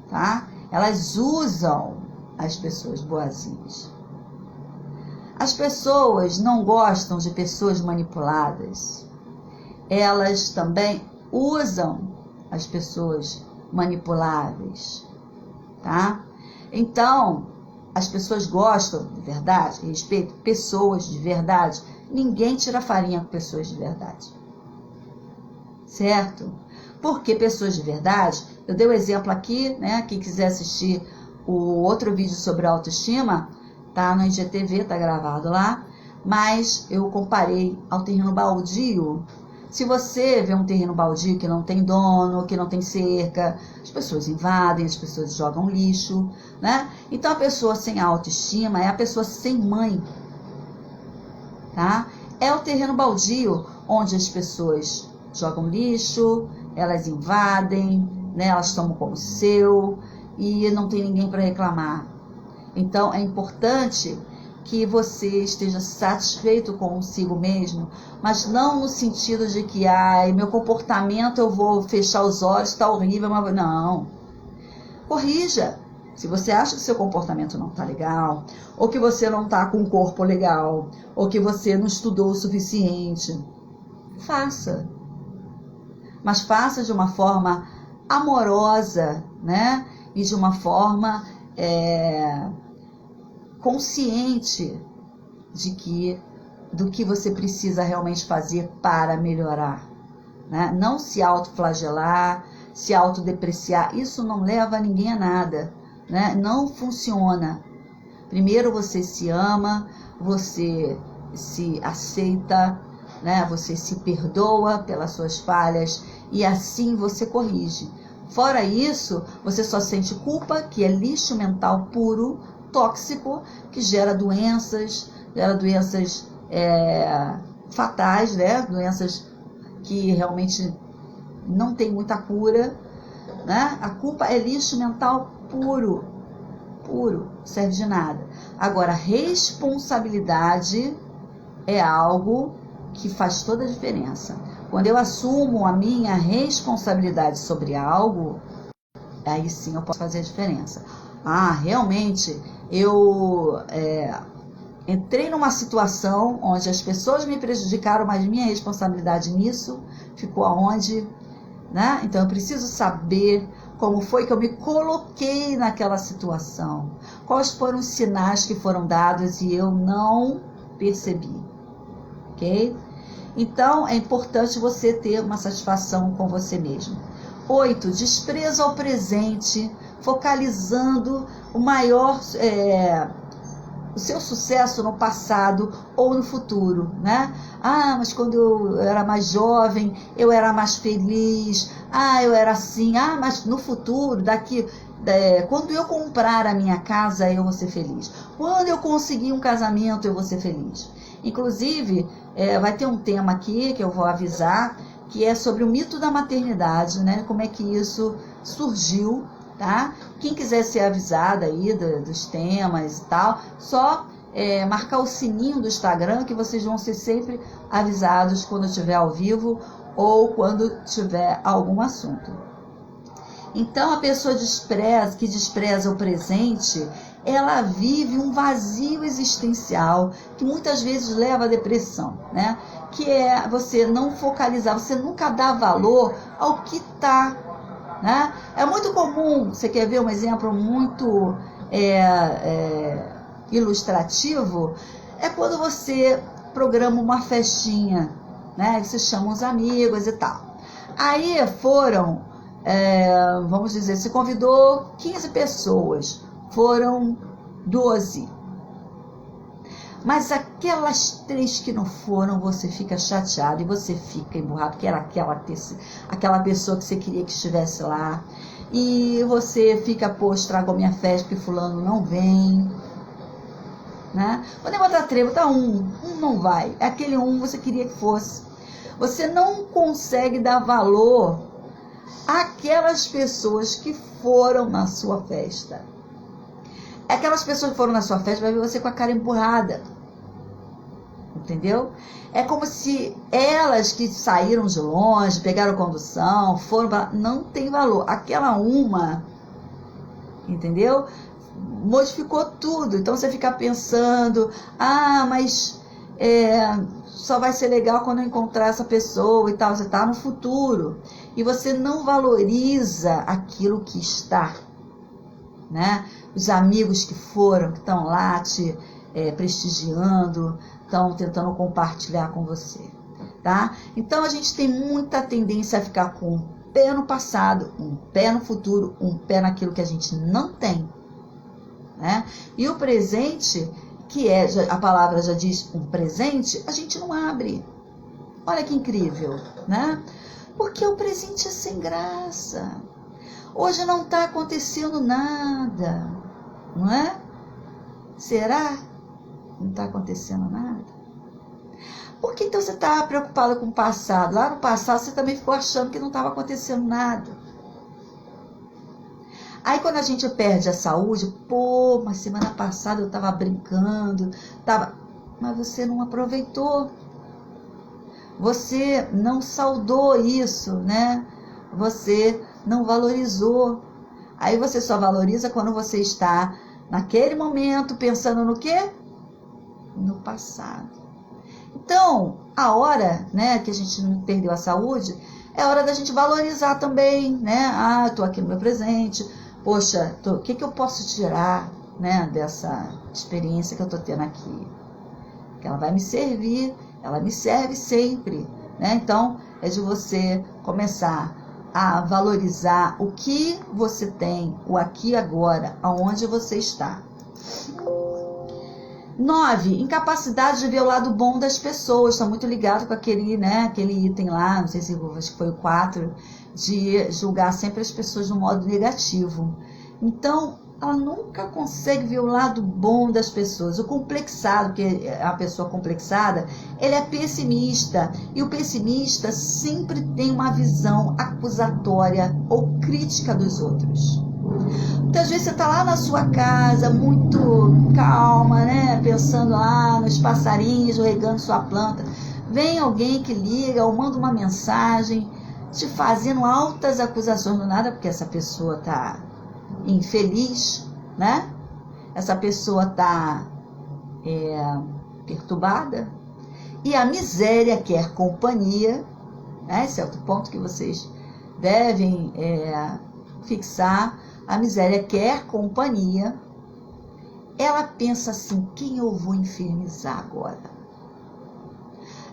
tá? Elas usam as pessoas boazinhas. As pessoas não gostam de pessoas manipuladas. Elas também usam as pessoas manipuláveis, tá? Então, as pessoas gostam de verdade, respeito pessoas de verdade. Ninguém tira farinha com pessoas de verdade, certo? Porque pessoas de verdade, eu dei o exemplo aqui, né? Quem quiser assistir o outro vídeo sobre autoestima, tá no IGTV, tá gravado lá. Mas eu comparei ao terreno baldio. Se você vê um terreno baldio que não tem dono, que não tem cerca, as pessoas invadem, as pessoas jogam lixo, né? Então, a pessoa sem autoestima é a pessoa sem mãe, tá? É o terreno baldio, onde as pessoas jogam lixo, elas invadem, né? Elas tomam como seu e não tem ninguém para reclamar. Então, é importante que você esteja satisfeito consigo mesmo, mas não no sentido de que, meu comportamento, eu vou fechar os olhos, está horrível, mas não. Corrija. Se você acha que seu comportamento não está legal, ou que você não está com um corpo legal, ou que você não estudou o suficiente, faça. Mas faça de uma forma amorosa, né? E de uma forma consciente do que você precisa realmente fazer para melhorar, né? Não se autoflagelar, se autodepreciar, isso não leva ninguém a nada, né? Não funciona. Primeiro você se ama, você se aceita, né? Você se perdoa pelas suas falhas e assim você corrige. Fora isso, você só sente culpa, que é lixo mental puro, tóxico, que gera doenças fatais, né? Doenças que realmente não tem muita cura, né? A culpa é lixo mental puro, serve de nada. Agora, responsabilidade é algo que faz toda a diferença. Quando eu assumo a minha responsabilidade sobre algo, aí sim eu posso fazer a diferença. Realmente, eu entrei numa situação onde as pessoas me prejudicaram, mas minha responsabilidade nisso ficou aonde, né? Então eu preciso saber como foi que eu me coloquei naquela situação, quais foram os sinais que foram dados e eu não percebi, ok? Então, é importante você ter uma satisfação com você mesmo. 8, desprezo ao presente, focalizando o seu sucesso no passado ou no futuro, né? Ah, mas quando eu era mais jovem, eu era mais feliz. Ah, eu era assim. Ah, mas no futuro, quando eu comprar a minha casa, eu vou ser feliz. Quando eu conseguir um casamento, eu vou ser feliz. Inclusive, vai ter um tema aqui que eu vou avisar, que é sobre o mito da maternidade, né? Como é que isso surgiu, tá? Quem quiser ser avisada aí dos temas e tal, só marcar o sininho do Instagram, que vocês vão ser sempre avisados quando eu estiver ao vivo ou quando tiver algum assunto. Então, a pessoa que despreza o presente, ela vive um vazio existencial que muitas vezes leva à depressão, né? Que é você não focalizar, você nunca dá valor ao que está, né? É muito comum, você quer ver um exemplo muito ilustrativo? É quando você programa uma festinha, né? Você chama os amigos e tal. Aí foram, vamos dizer, você convidou 15 pessoas, foram 12. Mas aquelas 3 que não foram, você fica chateado e você fica emburrado, porque era aquela pessoa que você queria que estivesse lá. E você fica, pô, estragou minha festa porque fulano não vem, né? Vou botar 3, botar um não vai. Aquele você queria que fosse. Você não consegue dar valor àquelas pessoas que foram na sua festa. Aquelas pessoas que foram na sua festa vai ver você com a cara empurrada. Entendeu? É como se elas que saíram de longe, pegaram condução, não tem valor. Aquela entendeu? Modificou tudo. Então você fica pensando, mas só vai ser legal quando eu encontrar essa pessoa e tal. Você está no futuro. E você não valoriza aquilo que está, né? Os amigos que foram, que estão lá te prestigiando, estão tentando compartilhar com você, tá? Então a gente tem muita tendência a ficar com um pé no passado, um pé no futuro, um pé naquilo que a gente não tem, né? E o presente, que a palavra já diz um presente, a gente não abre. Olha que incrível, né? Porque o presente é sem graça. Hoje não está acontecendo nada, não é? Será? Não está acontecendo nada? Por que então você está preocupado com o passado? Lá no passado você também ficou achando que não estava acontecendo nada. Aí quando a gente perde a saúde, pô, mas semana passada eu estava brincando, mas você não aproveitou. Você não saudou isso, né? Você não valorizou. Aí você só valoriza quando você está naquele momento pensando no quê? No passado. Então, a hora, né, que a gente não perdeu a saúde, é hora da gente valorizar também, né? Estou aqui no meu presente. Poxa, o que eu posso tirar, né, dessa experiência que eu estou tendo aqui? Que ela vai me servir, ela me serve sempre, né? Então, é de você começar a valorizar o que você tem, o aqui e agora, aonde você está. 9, incapacidade de ver o lado bom das pessoas. Está muito ligado com aquele item lá, não sei se acho que foi o 4, de julgar sempre as pessoas de um modo negativo. Então, ela nunca consegue ver o lado bom das pessoas. O complexado, porque a pessoa complexada, ele é pessimista. E o pessimista sempre tem uma visão acusatória ou crítica dos outros. Muitas vezes você está lá na sua casa, muito calma, né? Pensando lá nos passarinhos, regando sua planta. Vem alguém que liga ou manda uma mensagem te fazendo altas acusações do nada, porque essa pessoa está infeliz, né? Essa pessoa está perturbada. E a miséria quer companhia, né? Esse é outro ponto que vocês devem fixar, a miséria quer companhia. Ela pensa assim, quem eu vou infernizar agora?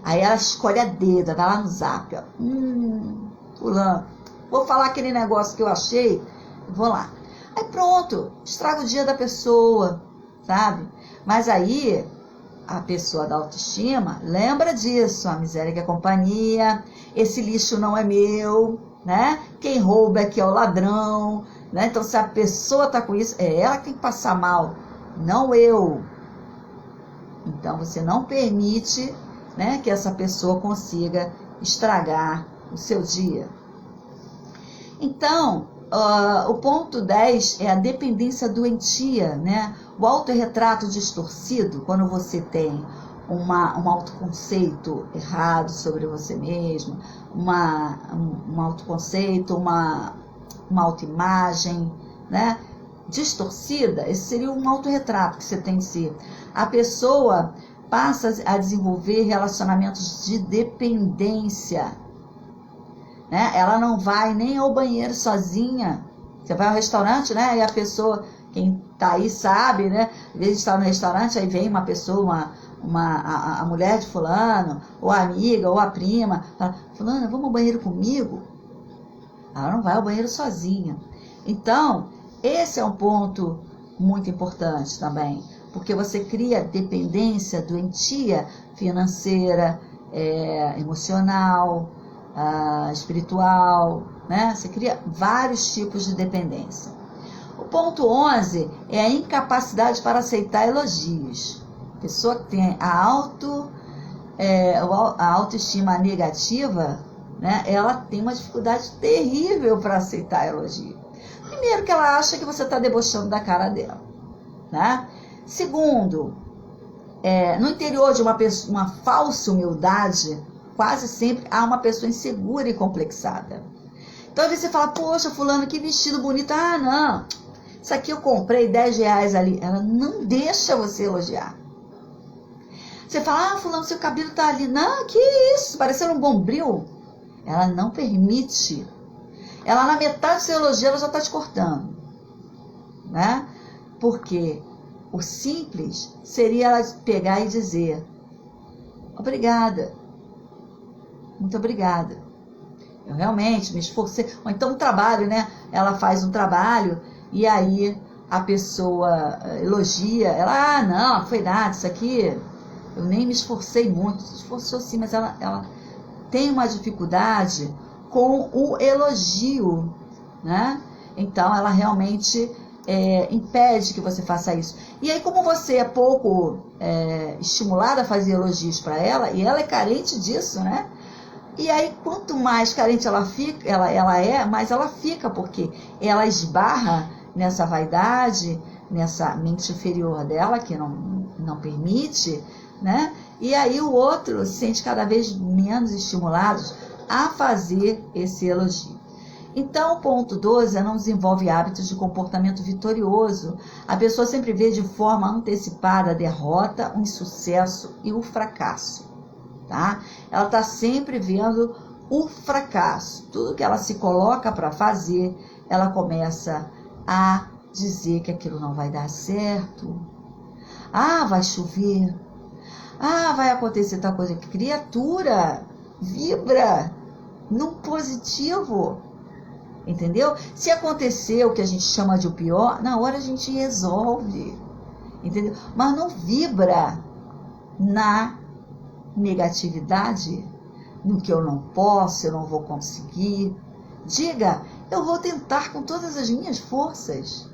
Aí ela escolhe a dedo, vai lá no Zap, ó. Fulano, vou falar aquele negócio que eu achei, vou lá. Aí pronto, estraga o dia da pessoa, sabe? Mas aí a pessoa da autoestima lembra disso, a miséria que é companhia, esse lixo não é meu, né? Quem rouba aqui é o ladrão, né? Então se a pessoa tá com isso, é ela que tem que passar mal, não eu. Então você não permite, né, que essa pessoa consiga estragar o seu dia. Então, o ponto 10 é a dependência doentia, né? O autorretrato distorcido, quando você tem um autoconceito errado sobre você mesmo, um autoconceito, uma autoimagem, né? Distorcida, esse seria um autorretrato que você tem de si. A pessoa passa a desenvolver relacionamentos de dependência, né? Ela não vai nem ao banheiro sozinha. Você vai ao restaurante, né? E a pessoa, quem tá aí sabe, né? Às vezes está no restaurante, aí vem uma pessoa, a mulher de fulano, ou a amiga, ou a prima, fala, fulana, vamos ao banheiro comigo? Ela não vai ao banheiro sozinha. Então, esse é um ponto muito importante também, porque você cria dependência doentia financeira, emocional, espiritual, né? Você cria vários tipos de dependência. O ponto 11 é a incapacidade para aceitar elogios. A pessoa que tem a autoestima negativa, né? Ela tem uma dificuldade terrível para aceitar elogio. Primeiro, que ela acha que você está debochando da cara dela, né? Segundo, no interior de uma falsa humildade, quase sempre há uma pessoa insegura e complexada. Então, às vezes você fala, poxa, fulano, que vestido bonito. Ah, não, isso aqui eu comprei R$10 ali. Ela não deixa você elogiar. Você fala, fulano, seu cabelo tá ali. Não, que isso, parecendo um bombril. Ela não permite. Ela, na metade do seu elogio, ela já está te cortando, né? Porque o simples seria ela pegar e dizer, obrigada, muito obrigada, eu realmente me esforcei. Ou então um trabalho, né? Ela faz um trabalho e aí a pessoa elogia, ela, não foi nada, isso aqui eu nem me esforcei muito. Se esforçou sim, mas ela tem uma dificuldade com o elogio, né? Então ela realmente impede que você faça isso. E aí, como você é pouco estimulada a fazer elogios para ela, e ela é carente disso, né? E aí, quanto mais carente ela fica, mais ela fica, porque ela esbarra nessa vaidade, nessa mente inferior dela, que não permite, né? E aí o outro se sente cada vez menos estimulado a fazer esse elogio. Então, o ponto 12 não desenvolve hábitos de comportamento vitorioso. A pessoa sempre vê de forma antecipada a derrota, o insucesso e o fracasso, tá? Ela está sempre vendo o fracasso. Tudo que ela se coloca para fazer, ela começa a dizer que aquilo não vai dar certo. Ah, vai chover. Ah, vai acontecer tal coisa. Criatura, vibra no positivo, entendeu? Se acontecer o que a gente chama de o pior, na hora a gente resolve, entendeu? Mas não vibra na negatividade, no que eu não posso, eu não vou conseguir. Diga, eu vou tentar com todas as minhas forças,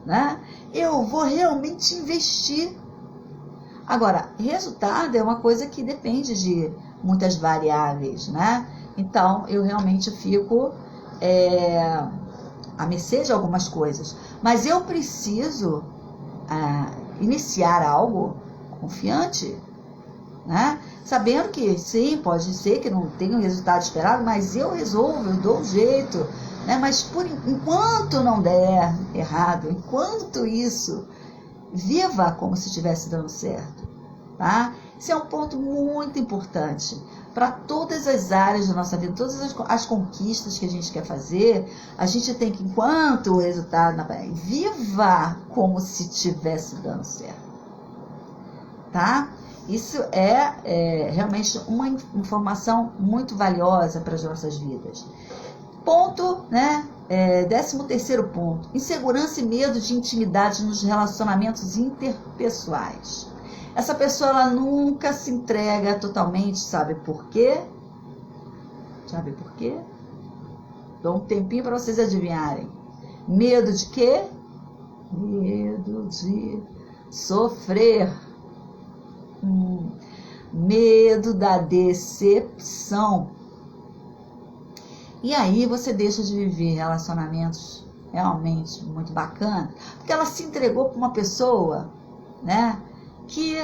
né? Eu vou realmente investir. Agora, resultado é uma coisa que depende de muitas variáveis, né? Então, eu realmente fico à mercê de algumas coisas. Mas eu preciso iniciar algo confiante, né? Sabendo que, sim, pode ser que não tenha o resultado esperado, mas eu resolvo, eu dou um jeito, né? Mas enquanto não der errado, enquanto isso, viva como se estivesse dando certo, tá? Esse é um ponto muito importante. para todas as áreas da nossa vida, todas as conquistas que a gente quer fazer, a gente tem que, enquanto o resultado viva como se estivesse dando certo, tá? Isso é realmente uma informação muito valiosa para as nossas vidas. Ponto, né? 13º ponto, insegurança e medo de intimidade nos relacionamentos interpessoais. Essa pessoa, ela nunca se entrega totalmente, sabe por quê? Sabe por quê? Dou um tempinho para vocês adivinharem. Medo de quê? Medo de sofrer. Medo da decepção. E aí você deixa de viver relacionamentos realmente muito bacanas, porque ela se entregou para uma pessoa, né, que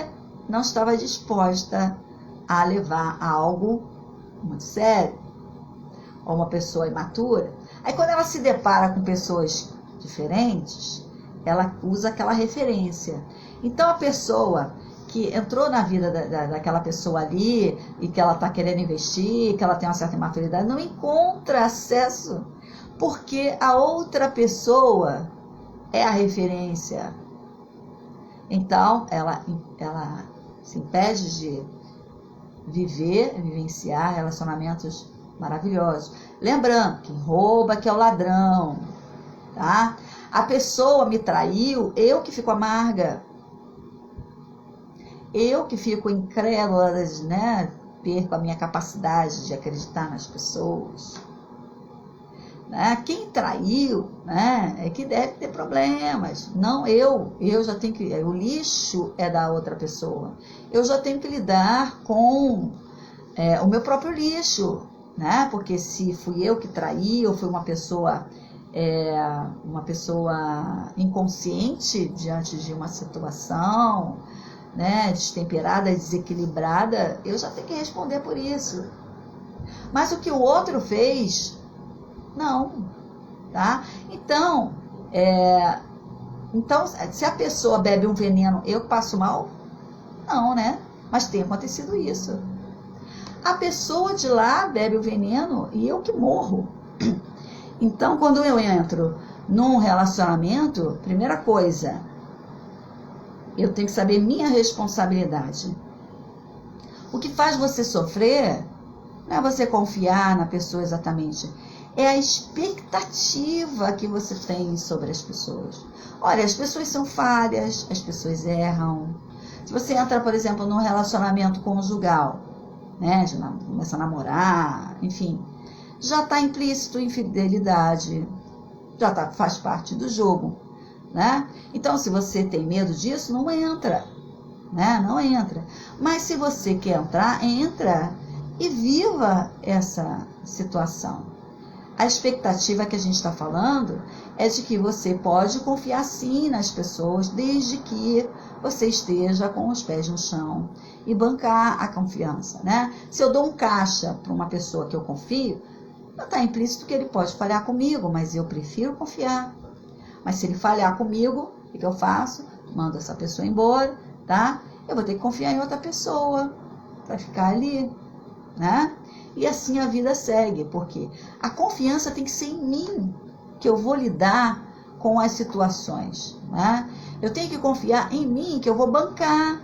não estava disposta a levar algo muito sério, ou uma pessoa imatura. Aí quando ela se depara com pessoas diferentes, ela usa aquela referência. Então a pessoa que entrou na vida daquela pessoa ali e que ela está querendo investir, que ela tem uma certa imaturidade, não encontra acesso, porque a outra pessoa é a referência. Então, ela se impede de vivenciar relacionamentos maravilhosos. Lembrando, quem rouba que é o ladrão, tá? A pessoa me traiu, eu que fico amarga. Eu que fico incrédula, né? Perco a minha capacidade de acreditar nas pessoas. Né? Quem traiu, né, é que deve ter problemas. Não eu já tenho que... O lixo é da outra pessoa. Eu já tenho que lidar com o meu próprio lixo. Né? Porque se fui eu que traí, ou fui uma pessoa inconsciente diante de uma situação, né, destemperada, desequilibrada, eu já tenho que responder por isso. Mas o que o outro fez, não, tá? Então, se a pessoa bebe um veneno, eu passo mal? Não, né? Mas tem acontecido isso. A pessoa de lá bebe o veneno e eu que morro. Então, quando eu entro num relacionamento, primeira coisa, eu tenho que saber minha responsabilidade. O que faz você sofrer não é você confiar na pessoa exatamente. É a expectativa que você tem sobre as pessoas. Olha, as pessoas são falhas, as pessoas erram. Se você entra, por exemplo, num relacionamento conjugal, né, começa a namorar, enfim, já está implícito infidelidade, já faz parte do jogo. Né? Então, se você tem medo disso, não entra, né? Não entra. Mas se você quer entrar, entra e viva essa situação. A expectativa que a gente está falando é de que você pode confiar sim nas pessoas, desde que você esteja com os pés no chão e bancar a confiança, né? Se eu dou um caixa para uma pessoa que eu confio, não está implícito que ele pode falhar comigo, mas eu prefiro confiar. Mas se ele falhar comigo, o que eu faço? Mando essa pessoa embora, tá? Eu vou ter que confiar em outra pessoa para ficar ali, né? E assim a vida segue, porque a confiança tem que ser em mim, que eu vou lidar com as situações, né? Eu tenho que confiar em mim, que eu vou bancar,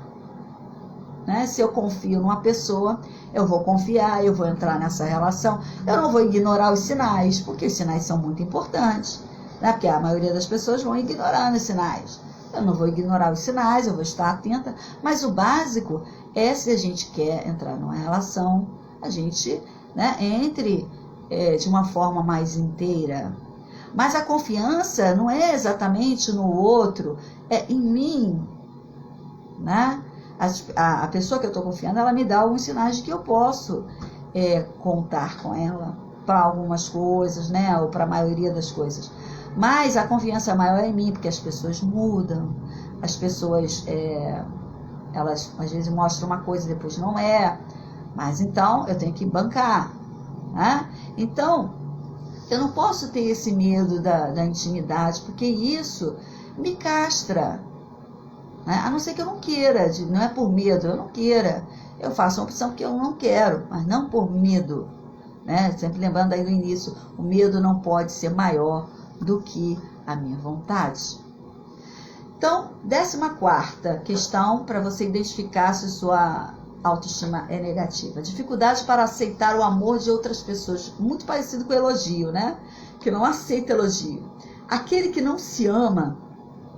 né? Se eu confio numa pessoa, eu vou confiar, eu vou entrar nessa relação. Eu não vou ignorar os sinais, porque os sinais são muito importantes. Né? Porque a maioria das pessoas vão ignorando os sinais. Eu não vou ignorar os sinais, eu vou estar atenta, mas o básico é, se a gente quer entrar numa relação, a gente, né, entre de uma forma mais inteira. Mas a confiança não é exatamente no outro, é em mim. Né? A pessoa que eu estou confiando, ela me dá alguns sinais de que eu posso contar com ela para algumas coisas, né, ou para a maioria das coisas. Mas a confiança maior é em mim, porque as pessoas mudam, as pessoas, elas às vezes mostram uma coisa e depois não é, mas então eu tenho que bancar, né? Então, eu não posso ter esse medo da intimidade, porque isso me castra, né? A não ser que eu não queira, não é por medo, eu não queira. Eu faço uma opção porque eu não quero, mas não por medo, né? Sempre lembrando aí do início, o medo não pode ser maior do que a minha vontade. Então, 14ª questão para você identificar se sua autoestima é negativa. Dificuldade para aceitar o amor de outras pessoas. Muito parecido com o elogio, né? Que não aceita elogio. Aquele que não se ama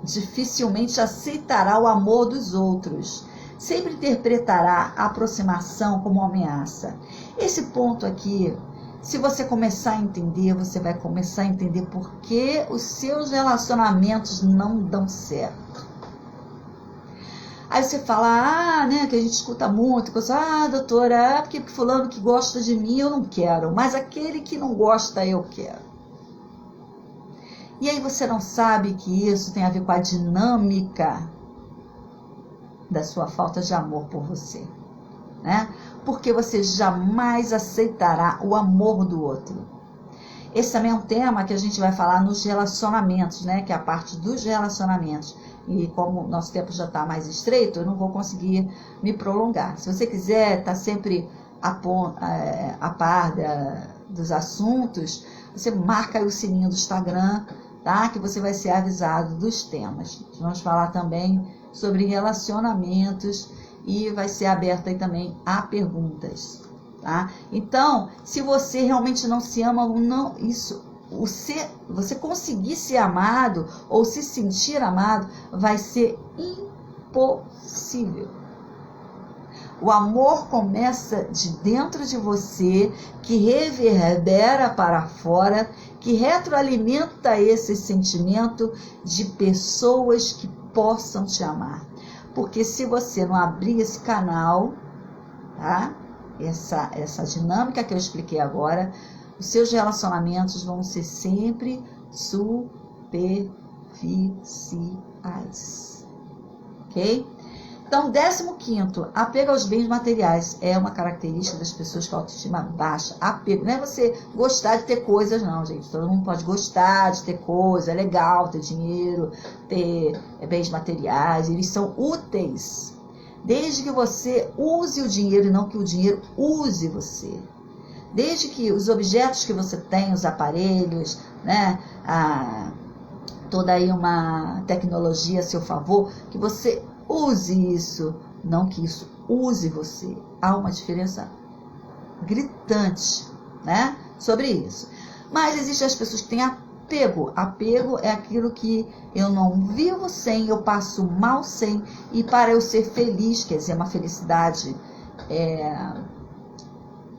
dificilmente aceitará o amor dos outros. Sempre interpretará a aproximação como uma ameaça. Esse ponto aqui, se você começar a entender, você vai começar a entender por que os seus relacionamentos não dão certo. Aí você fala, né, que a gente escuta muito, doutora, é porque fulano que gosta de mim eu não quero, mas aquele que não gosta eu quero. E aí você não sabe que isso tem a ver com a dinâmica da sua falta de amor por você, né? Porque você jamais aceitará o amor do outro. Esse também é um tema que a gente vai falar nos relacionamentos, né? Que é a parte dos relacionamentos. E como o nosso tempo já está mais estreito, eu não vou conseguir me prolongar. Se você quiser estar sempre a par dos assuntos, você marca aí o sininho do Instagram, tá? Que você vai ser avisado dos temas. Vamos falar também sobre relacionamentos e vai ser aberto aí também a perguntas, tá? Então, se você realmente não se ama, não, você conseguir ser amado ou se sentir amado vai ser impossível. O amor começa de dentro de você, que reverbera para fora, que retroalimenta esse sentimento de pessoas que possam te amar. Porque se você não abrir esse canal, tá? Essa dinâmica que eu expliquei agora, os seus relacionamentos vão ser sempre superficiais. Ok? Então, 15º, apego aos bens materiais é uma característica das pessoas com autoestima baixa. Apego, não é você gostar de ter coisas, não, gente. Todo mundo pode gostar de ter coisa, é legal ter dinheiro, ter bens materiais, eles são úteis. Desde que você use o dinheiro e não que o dinheiro use você. Desde que os objetos que você tem, os aparelhos, né, toda aí uma tecnologia a seu favor, que você use isso, não que isso use você. Há uma diferença gritante, né, sobre isso. Mas existem as pessoas que têm apego. Apego é aquilo que eu não vivo sem, eu passo mal sem, e para eu ser feliz, quer dizer, uma felicidade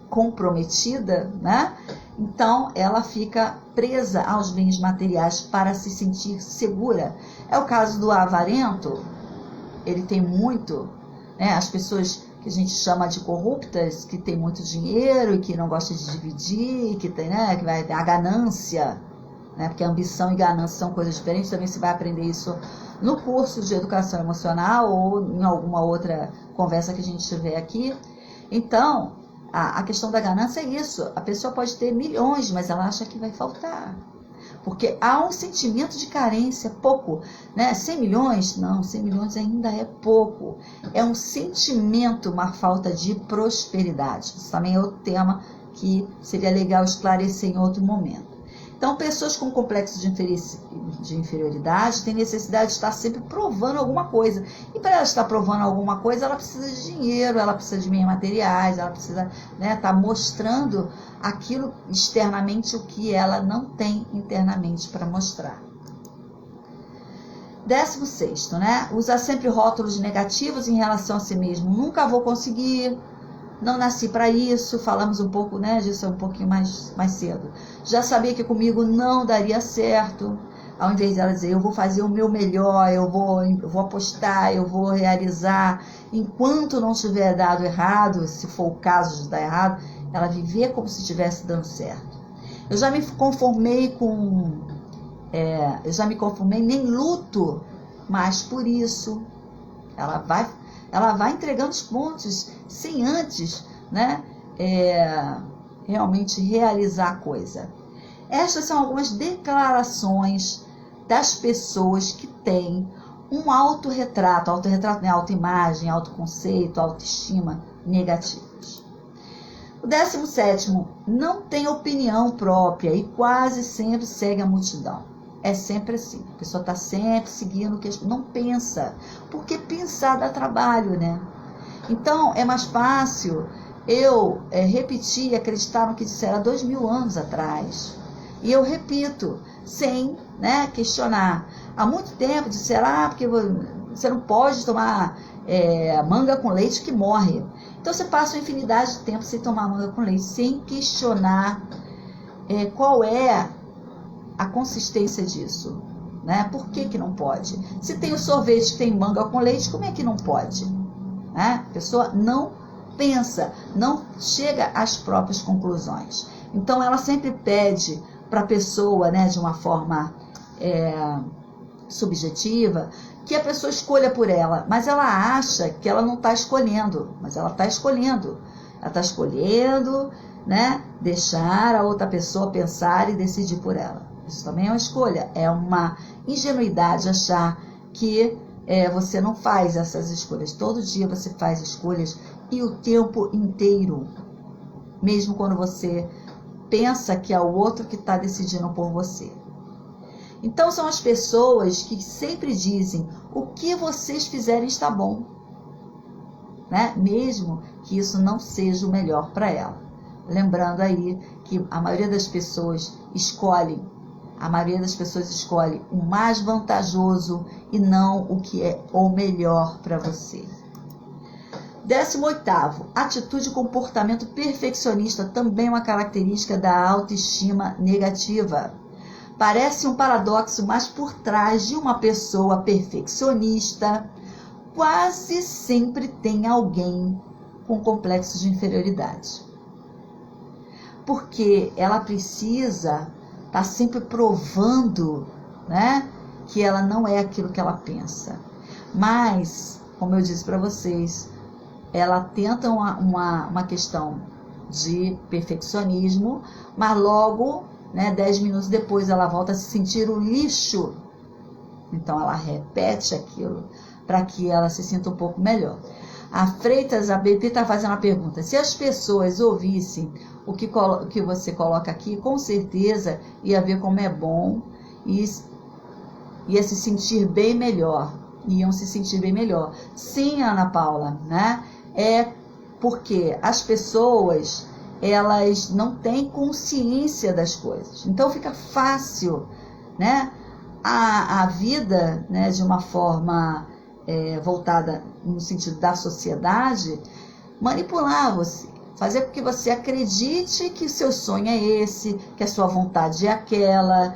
comprometida, né? Então ela fica presa aos bens materiais para se sentir segura. É o caso do avarento. Ele tem muito, né? As pessoas que a gente chama de corruptas, que tem muito dinheiro e que não gosta de dividir, que tem, né? Que vai ter a ganância, né? Porque ambição e ganância são coisas diferentes. Também você vai aprender isso no curso de educação emocional ou em alguma outra conversa que a gente tiver aqui. Então, a questão da ganância é isso. A pessoa pode ter milhões, mas ela acha que vai faltar. Porque há um sentimento de carência, pouco, né? 100 milhões? Não, 100 milhões ainda é pouco. É um sentimento, uma falta de prosperidade. Isso também é outro tema que seria legal esclarecer em outro momento. Então, pessoas com complexo de inferioridade têm necessidade de estar sempre provando alguma coisa. E para ela estar provando alguma coisa, ela precisa de dinheiro, ela precisa de bens materiais, ela precisa, né, estar mostrando aquilo externamente, o que ela não tem internamente para mostrar. 16º, né? Usa sempre rótulos negativos em relação a si mesmo. Nunca vou conseguir. Não nasci para isso, falamos um pouco, né, disso um pouquinho mais cedo. Já sabia que comigo não daria certo. Ao invés dela dizer, eu vou fazer o meu melhor, eu vou apostar, eu vou realizar. Enquanto não tiver dado errado, se for o caso de dar errado, ela viver como se estivesse dando certo. Eu já me conformei nem luto, mas por isso ela vai entregando os pontos sem antes, né, realmente realizar a coisa. Estas são algumas declarações das pessoas que têm um autorretrato. Autorretrato não é autoimagem, autoconceito, autoestima negativas. O 17º, não tem opinião própria e quase sempre segue a multidão. É sempre assim, a pessoa está sempre seguindo o que não pensa, porque pensar dá trabalho, né? Então, é mais fácil eu repetir e acreditar no que disseram há 2000 anos atrás. E eu repito, sem questionar. Há muito tempo disseram, porque você não pode tomar manga com leite que morre. Então, você passa uma infinidade de tempo sem tomar manga com leite, sem questionar qual é a consistência disso. Né? Por que não pode? Se tem o sorvete que tem manga com leite, como é que não pode? A pessoa não pensa, não chega às próprias conclusões. Então, ela sempre pede para a pessoa, de uma forma subjetiva, que a pessoa escolha por ela, mas ela acha que ela não está escolhendo, mas ela está escolhendo. Ela está escolhendo, deixar a outra pessoa pensar e decidir por ela. Isso também é uma escolha, é uma ingenuidade achar que você não faz essas escolhas. Todo dia você faz escolhas e o tempo inteiro, mesmo quando você pensa que é o outro que está decidindo por você. Então, são as pessoas que sempre dizem: o que vocês fizerem está bom, mesmo que isso não seja o melhor para ela. Lembrando aí que a maioria das pessoas escolhe o mais vantajoso e não o que é o melhor para você. 18º, atitude e comportamento perfeccionista, também uma característica da autoestima negativa. Parece um paradoxo, mas por trás de uma pessoa perfeccionista, quase sempre tem alguém com complexo de inferioridade. Porque ela precisa estar sempre provando, que ela não é aquilo que ela pensa. Mas, como eu disse para vocês, ela tenta uma questão de perfeccionismo, mas logo, 10 minutos depois, ela volta a se sentir um lixo. Então, ela repete aquilo para que ela se sinta um pouco melhor. A Freitas, a BP, está fazendo a pergunta: se as pessoas ouvissem o que você coloca aqui, com certeza ia ver como é bom e ia se sentir bem melhor. Iam se sentir bem melhor. Sim, Ana Paula, é porque as pessoas, elas não têm consciência das coisas. Então fica fácil, a vida, de uma forma voltada no sentido da sociedade, manipular você, fazer com que você acredite que o seu sonho é esse, que a sua vontade é aquela,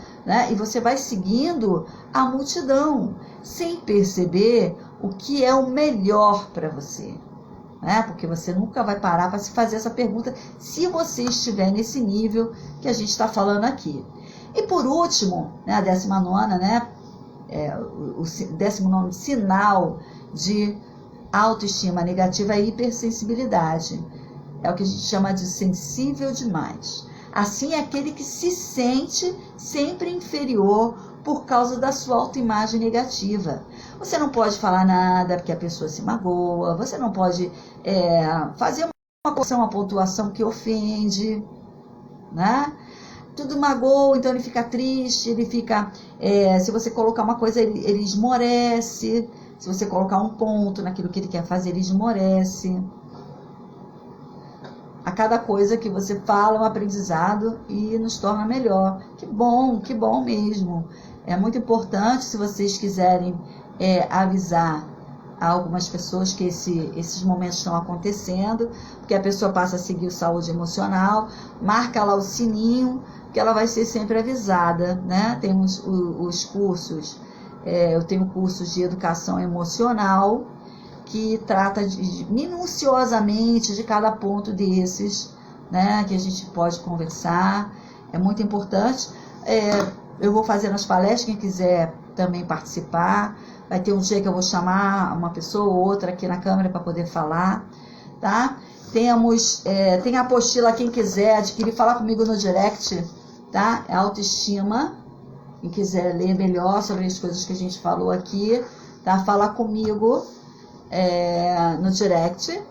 e você vai seguindo a multidão, sem perceber o que é o melhor para você. Porque você nunca vai parar para se fazer essa pergunta se você estiver nesse nível que a gente está falando aqui. E por último, a 19ª, o 19º sinal de autoestima negativa é a hipersensibilidade. É o que a gente chama de sensível demais. Assim, é aquele que se sente sempre inferior por causa da sua autoimagem negativa. Você não pode falar nada porque a pessoa se magoa, você não pode fazer uma pontuação que ofende, Tudo magoa, então ele fica triste, ele fica... se você colocar uma coisa, ele esmorece. Se você colocar um ponto naquilo que ele quer fazer, ele esmorece. A cada coisa que você fala é um aprendizado e nos torna melhor. Que bom mesmo. É muito importante, se vocês quiserem avisar a algumas pessoas que esses momentos estão acontecendo, porque a pessoa passa a seguir o saúde emocional, marca lá o sininho, que ela vai ser sempre avisada, Temos os cursos, eu tenho cursos de educação emocional, que trata minuciosamente de cada ponto desses, que a gente pode conversar. É muito importante. Eu vou fazer nas palestras, quem quiser também participar. Vai ter um dia que eu vou chamar uma pessoa ou outra aqui na câmera para poder falar, tá? Tem a apostila, quem quiser adquirir, falar comigo no direct, tá? É autoestima. Quem quiser ler melhor sobre as coisas que a gente falou aqui, tá? Fala comigo no direct.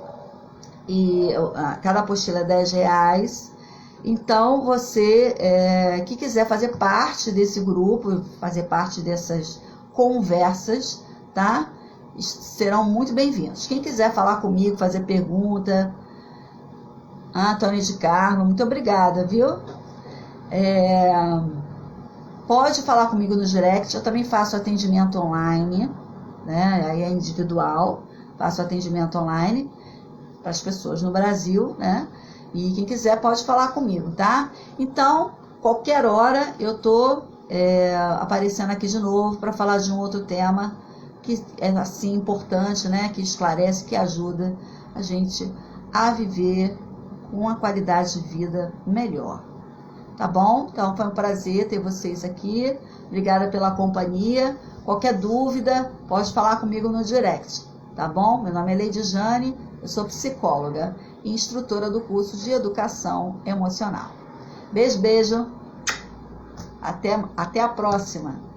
E cada apostila é R$10. Então, você que quiser fazer parte desse grupo, fazer parte dessas conversas, tá? Serão muito bem-vindos. Quem quiser falar comigo, fazer pergunta, Antônio de Carmo, muito obrigada, viu? Pode falar comigo no direct, eu também faço atendimento online, né? Aí é individual, faço atendimento online para as pessoas no Brasil, né? E quem quiser pode falar comigo, tá? Então, qualquer hora eu tô aparecendo aqui de novo para falar de um outro tema que é assim importante, né? Que esclarece, que ajuda a gente a viver com uma qualidade de vida melhor. Tá bom? Então foi um prazer ter vocês aqui. Obrigada pela companhia. Qualquer dúvida, pode falar comigo no direct, tá bom? Meu nome é Leide Jane, eu sou psicóloga e instrutora do curso de Educação Emocional. Beijo, beijo. Até a próxima.